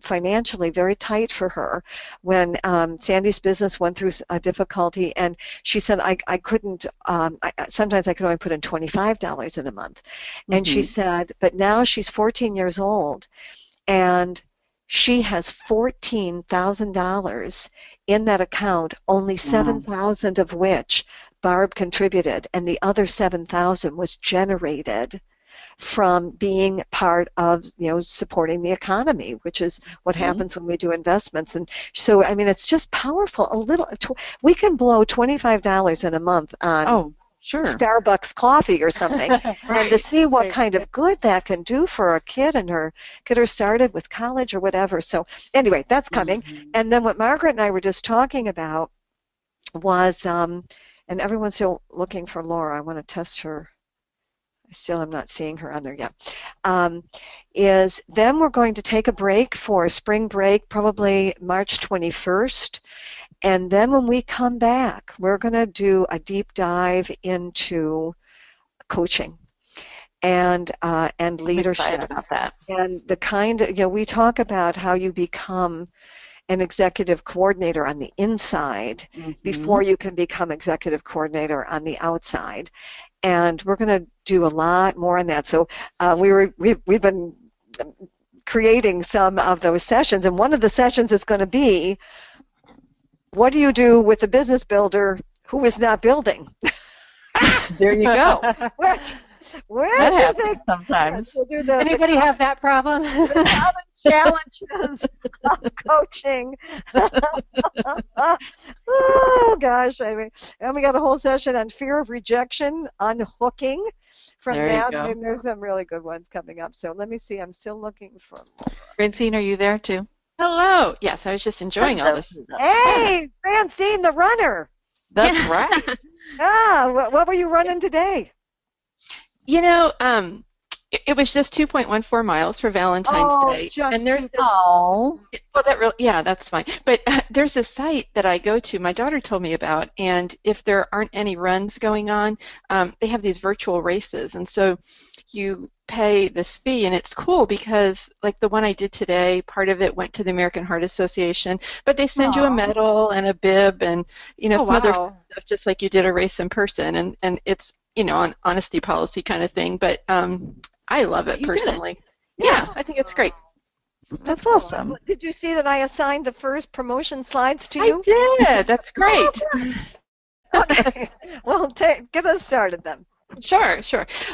financially very tight for her when Sandy's business went through a difficulty, and she said, I couldn't, sometimes I could only put in $25 in a month. And she said, but now she's 14 years old, and she has $14,000 in that account, only $7,000 of which Barb contributed, and the other $7,000 was generated from being part of, supporting the economy, which is what happens when we do investments. And so, I mean, it's just powerful. We can blow $25 in a month on Starbucks coffee or something, and to see what kind of good that can do for a kid and get her started with college or whatever. So anyway, that's coming. And then what Margaret and I were just talking about was, and everyone's still looking for Laura. I want to test her. I still am not seeing her on there yet. Is then we're going to take a break for a spring break, probably March 21st. And then when we come back, we're going to do a deep dive into coaching and leadership. I'm excited about that. And the kind of, we talk about how you become an executive coordinator on the inside before you can become executive coordinator on the outside. And we're going to do a lot more on that. So we've been creating some of those sessions, and one of the sessions is going to be, what do you do with a business builder who is not building? There you go. Which that you happens think sometimes. Anybody have that problem? The common challenges of coaching. Oh gosh, and we got a whole session on fear of rejection, unhooking from There that. you go. I mean, there's some really good ones coming up. So let me see. I'm still looking for more. Francine, are you there too? Hello. Yes, I was just enjoying all this. Hey, Francine, the runner. That's right. What were you running today? It was just 2.14 miles for Valentine's Day. Just and there's two. this, well, that's fine. But there's this site that I go to, my daughter told me about, and if there aren't any runs going on, they have these virtual races. And so you pay this fee, and it's cool because, like the one I did today, part of it went to the American Heart Association, but they send you a medal and a bib and, some other stuff, just like you did a race in person. And it's, an honesty policy kind of thing. But I love it personally. Yeah, I think it's great. That's awesome. Did you see that I assigned the first promotion slides to you? I did. That's great. Okay. Well, get us started then. Sure.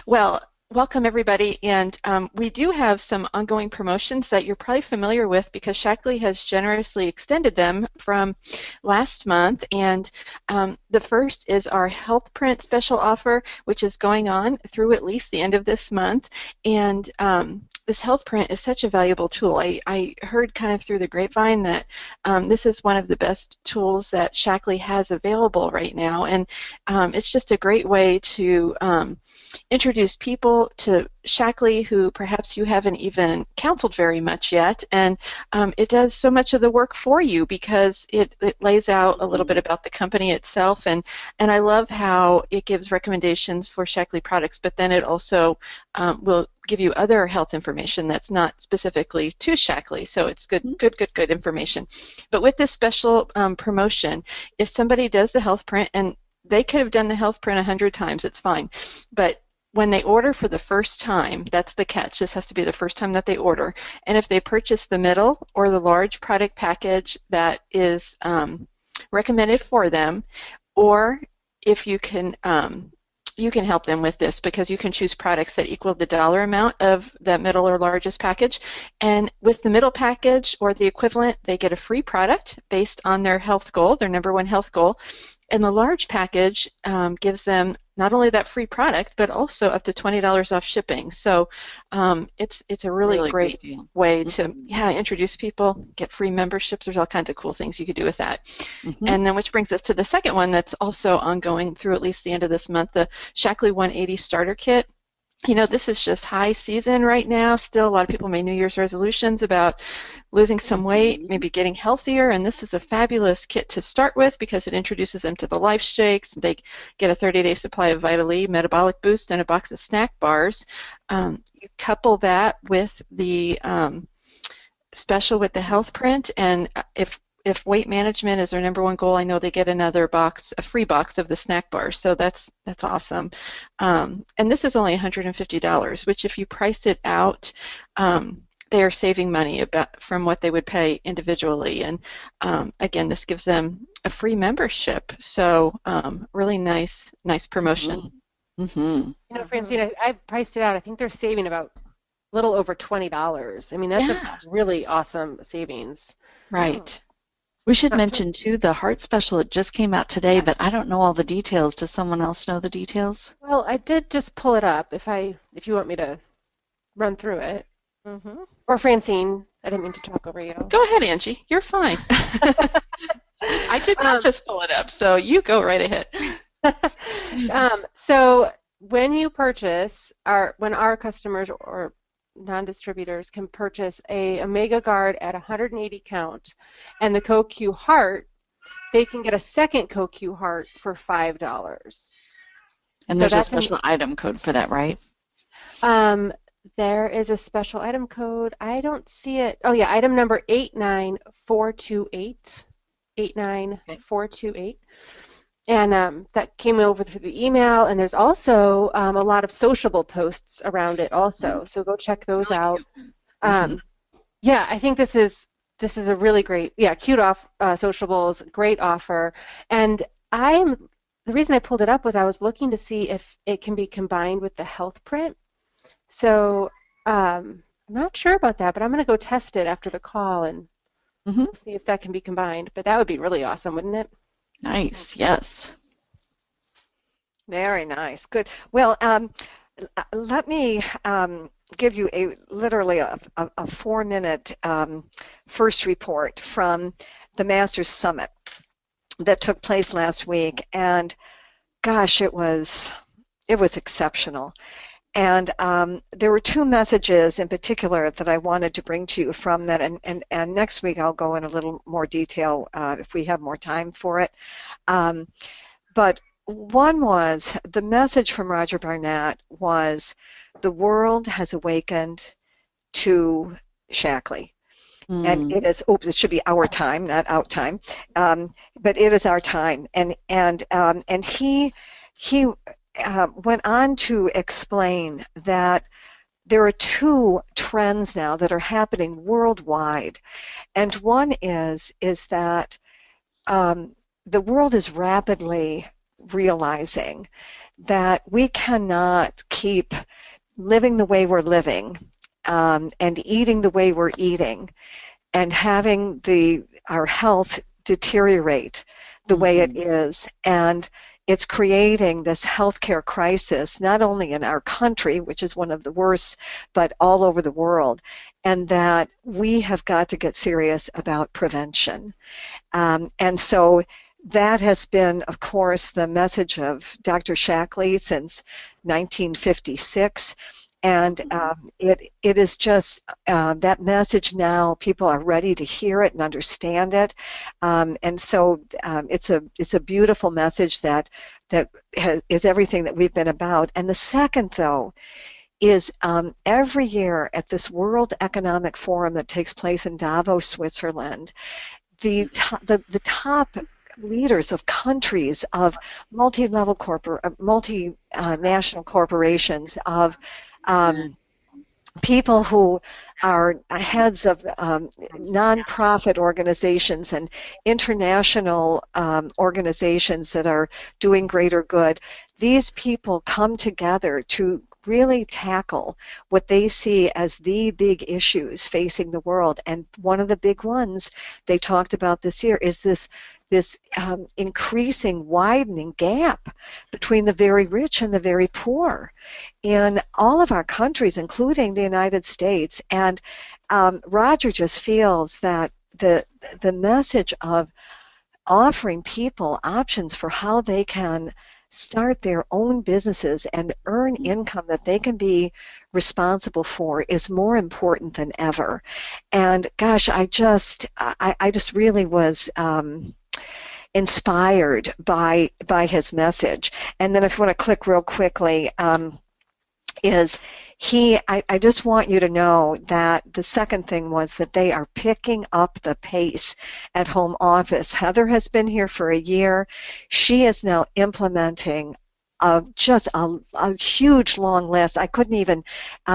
Well, welcome everybody, and we do have some ongoing promotions that you're probably familiar with because Shaklee has generously extended them from last month, and the first is our Health Print special offer, which is going on through at least the end of this month, and this Health Print is such a valuable tool. I heard kind of through the grapevine that this is one of the best tools that Shaklee has available right now, and it's just a great way to introduce people to Shaklee who perhaps you haven't even counseled very much yet, and it does so much of the work for you because it lays out a little bit about the company itself, and I love how it gives recommendations for Shaklee products, but then it also will give you other health information that's not specifically to Shaklee, so it's good information. But with this special promotion, if somebody does the health print, and they could have done the health print 100 times, it's fine, but when they order for the first time, that's the catch. This has to be the first time that they order. And if they purchase the middle or the large product package that is recommended for them, or if you can help them with this because you can choose products that equal the dollar amount of that middle or largest package. And with the middle package or the equivalent, they get a free product based on their health goal, their number one health goal. And the large package gives them not only that free product, but also up to $20 off shipping. So it's a really great way to introduce people, get free memberships. There's all kinds of cool things you could do with that. And then which brings us to the second one that's also ongoing through at least the end of this month, the Shaklee 180 Starter Kit. You know, this is just high season right now. Still, a lot of people made New Year's resolutions about losing some weight, maybe getting healthier, and this is a fabulous kit to start with because it introduces them to the Life Shakes. They get a 30-day supply of Vital E, Metabolic Boost, and a box of snack bars. You couple that with the special with the health print, and if weight management is their number one goal, I know they get another box, a free box of the snack bars. So that's awesome. And this is only $150, which if you price it out, they are saving money from what they would pay individually. And again, this gives them a free membership. So really nice promotion. You know, Francine, I priced it out. I think they're saving about a little over $20. I mean, that's a really awesome savings. Right. We should mention, too, the heart special. It just came out today, but I don't know all the details. Does someone else know the details? Well, I did just pull it up if you want me to run through it. Or Francine, I didn't mean to talk over you. Go ahead, Angie. You're fine. I did not just pull it up, so you go right ahead. So when you purchase, when our customers or non-distributors can purchase a Omega Guard at 180 count and the CoQ Heart, they can get a second CoQ Heart for $5. And there's a special item code for that, right? There is a special item code. I don't see it. Oh yeah, item number 89428. 89428. And that came over through the email, and there's also a lot of sociable posts around it also. So go check those out. Yeah, I think this is a really great, cute off sociables, great offer. And the reason I pulled it up was I was looking to see if it can be combined with the health print. So I'm not sure about that, but I'm going to go test it after the call and see if that can be combined. But that would be really awesome, wouldn't it? Nice, yes. Very nice, good. Well, let me give you literally a 4-minute first report from the Masters Summit that took place last week, and gosh, it was exceptional. And there were two messages in particular that I wanted to bring to you from that, and next week I'll go in a little more detail if we have more time for it. But one was, the message from Roger Barnett was, the world has awakened to Shaklee. And it is, it should be our time, not out time, but it is our time. And he went on to explain that there are two trends now that are happening worldwide, and one is that the world is rapidly realizing that we cannot keep living the way we're living and eating the way we're eating and having our health deteriorate the way it is, and it's creating this healthcare crisis, not only in our country, which is one of the worst, but all over the world, and that we have got to get serious about prevention. And so that has been, of course, the message of Dr. Shaklee since 1956. And it is just that message now, people are ready to hear it and understand it. And so it's a beautiful message that is everything that we've been about. And the second, though, is every year at this World Economic Forum that takes place in Davos, Switzerland, the top leaders of countries, of multinational corporations, of people who are heads of nonprofit organizations and international organizations that are doing greater good. These people come together to really tackle what they see as the big issues facing the world. And one of the big ones they talked about this year is this increasing, widening gap between the very rich and the very poor in all of our countries, including the United States. And Roger just feels that the message of offering people options for how they can start their own businesses and earn income that they can be responsible for is more important than ever. And gosh, I just really was inspired by his message. And then if you want to click real quickly, I just want you to know that the second thing was that they are picking up the pace at home office. Heather has been here for a year. She is now implementing just a huge long list. I couldn't even,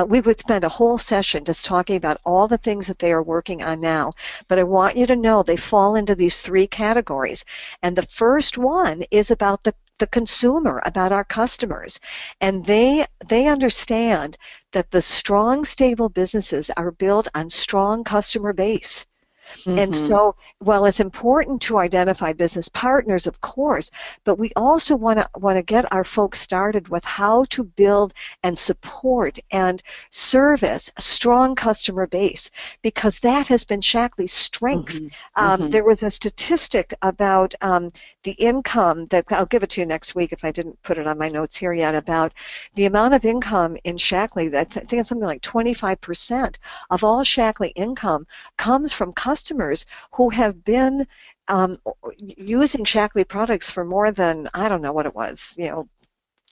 we would spend a whole session just talking about all the things that they are working on now. But I want you to know they fall into these three categories. And the first one is about the consumer, about our customers. And they understand that the strong, stable businesses are built on strong customer base. Mm-hmm. And so, while it's important to identify business partners, of course, but we also want to get our folks started with how to build and support and service a strong customer base, because that has been Shaklee's strength. Mm-hmm. There was a statistic about the income that I'll give it to you next week if I didn't put it on my notes here yet, about the amount of income in Shaklee. I think it's something like 25% of all Shaklee income comes from customers who have been using Shaklee products for more than, I don't know what it was,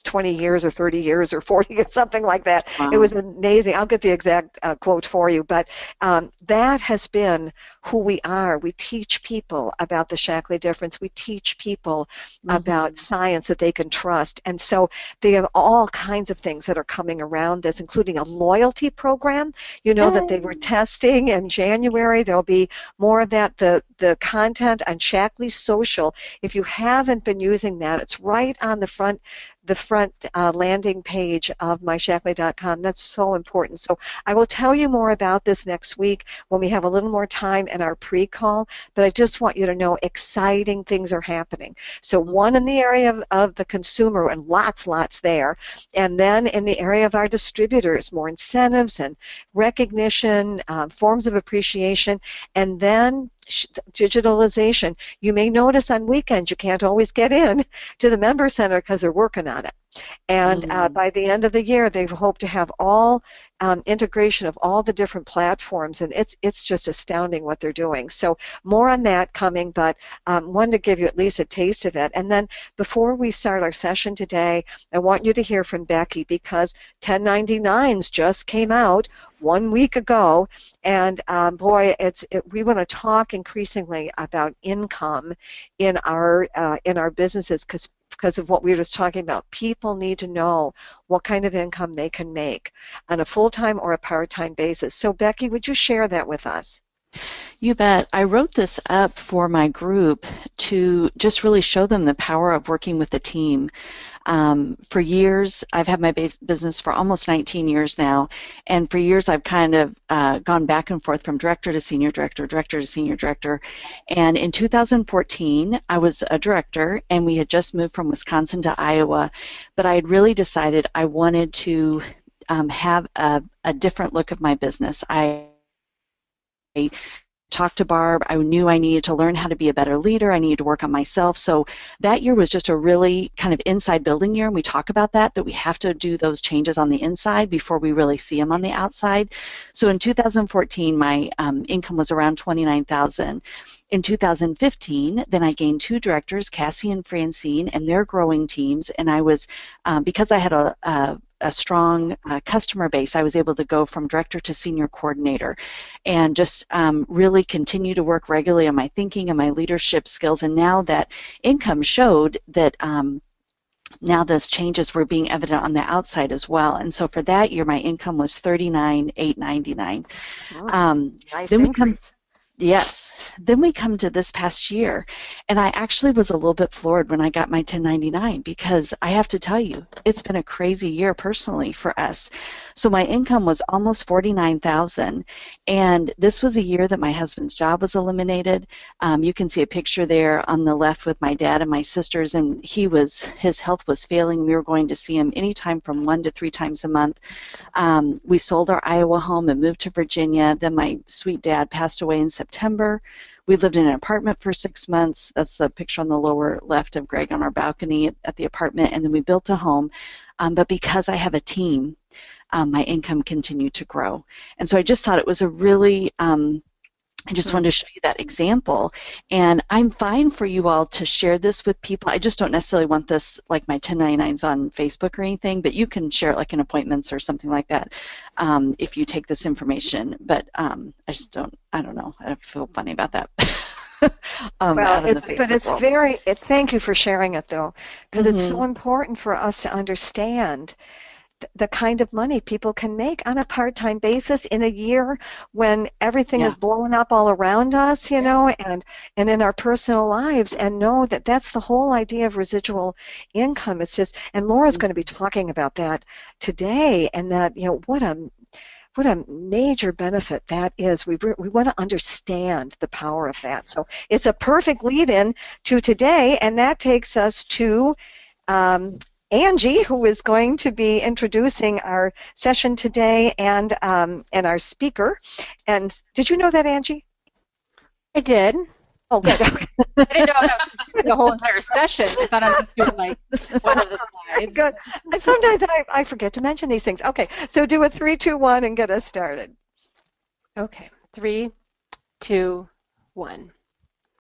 20 years or 30 years or 40 or something like that. Wow. It was amazing. I'll get the exact quote for you, but that has been who we are. We teach people about the Shaklee difference. We teach people about science that they can trust. And so they have all kinds of things that are coming around this, including a loyalty program, that they were testing in January. There'll be more of that. The content on Shaklee Social, if you haven't been using that, it's right on the front landing page of myshaklee.com. That's so important. So I will tell you more about this next week when we have a little more time in our pre-call, but I just want you to know exciting things are happening. So one in the area of the consumer, and lots there, and then in the area of our distributors, more incentives and recognition, forms of appreciation, and then digitalization. You may notice on weekends you can't always get in to the member center because they're working on it. And by the end of the year, they hope to have all integration of all the different platforms, and it's just astounding what they're doing. So more on that coming, but wanted to give you at least a taste of it. And then before we start our session today, I want you to hear from Becky, because 1099s just came out 1 week ago, and boy, we want to talk increasingly about income in our businesses, because of what we were just talking about. People need to know what kind of income they can make on a full-time or a part-time basis. So Becky, would you share that with us? You bet. I wrote this up for my group to just really show them the power of working with a team. For years, I've had my business for almost 19 years now, and for years I've kind of gone back and forth from director to senior director, director to senior director. And in 2014, I was a director, and we had just moved from Wisconsin to Iowa, but I had really decided I wanted to have a different look of my business. I talked to Barb. I knew I needed to learn how to be a better leader. I needed to work on myself. So that year was just a really kind of inside building year, and we talk about that we have to do those changes on the inside before we really see them on the outside. So in 2014, my income was around $29,000. In 2015, then I gained two directors, Cassie and Francine, and their growing teams, and I was, because I had a strong customer base, I was able to go from director to senior coordinator and just really continue to work regularly on my thinking and my leadership skills. And now that income showed that now those changes were being evident on the outside as well. And so for that year, my income was $39,899. Nice Then we come increase. Yes. Then we come to this past year, and I actually was a little bit floored when I got my 1099 because I have to tell you, it's been a crazy year personally for us. So my income was almost 49,000, and this was a year that my husband's job was eliminated. You can see a picture there on the left with my dad and my sisters, and his health was failing. We were going to see him anytime from 1 to 3 times a month. We sold our Iowa home and moved to Virginia. Then my sweet dad passed away in September. We lived in an apartment for 6 months. That's the picture on the lower left of Greg on our balcony at the apartment. And then we built a home. But because I have a team, my income continued to grow. And so I just thought it was a really I just wanted to show you that example, and I'm fine for you all to share this with people. I just don't necessarily want this like my 1099s on Facebook or anything, but you can share it like in appointments or something like that if you take this information. But I just don't know. I feel funny about that. Well, thank you for sharing it though, because it's so important for us to understand the kind of money people can make on a part-time basis in a year when everything is blowing up all around us, and in our personal lives, and know that that's the whole idea of residual income. It's just, and Laura's going to be talking about that today, and that, what a major benefit that is. We want to understand the power of that. So it's a perfect lead-in to today, and that takes us to Angie, who is going to be introducing our session today and our speaker. And did you know that, Angie? I did. Oh, good. Okay. I didn't know I was doing the whole entire session. I thought I was just doing like one of the slides. Good. And sometimes I forget to mention these things. Okay, so do a 3, 2, 1 and get us started. Okay, 3, 2, 1.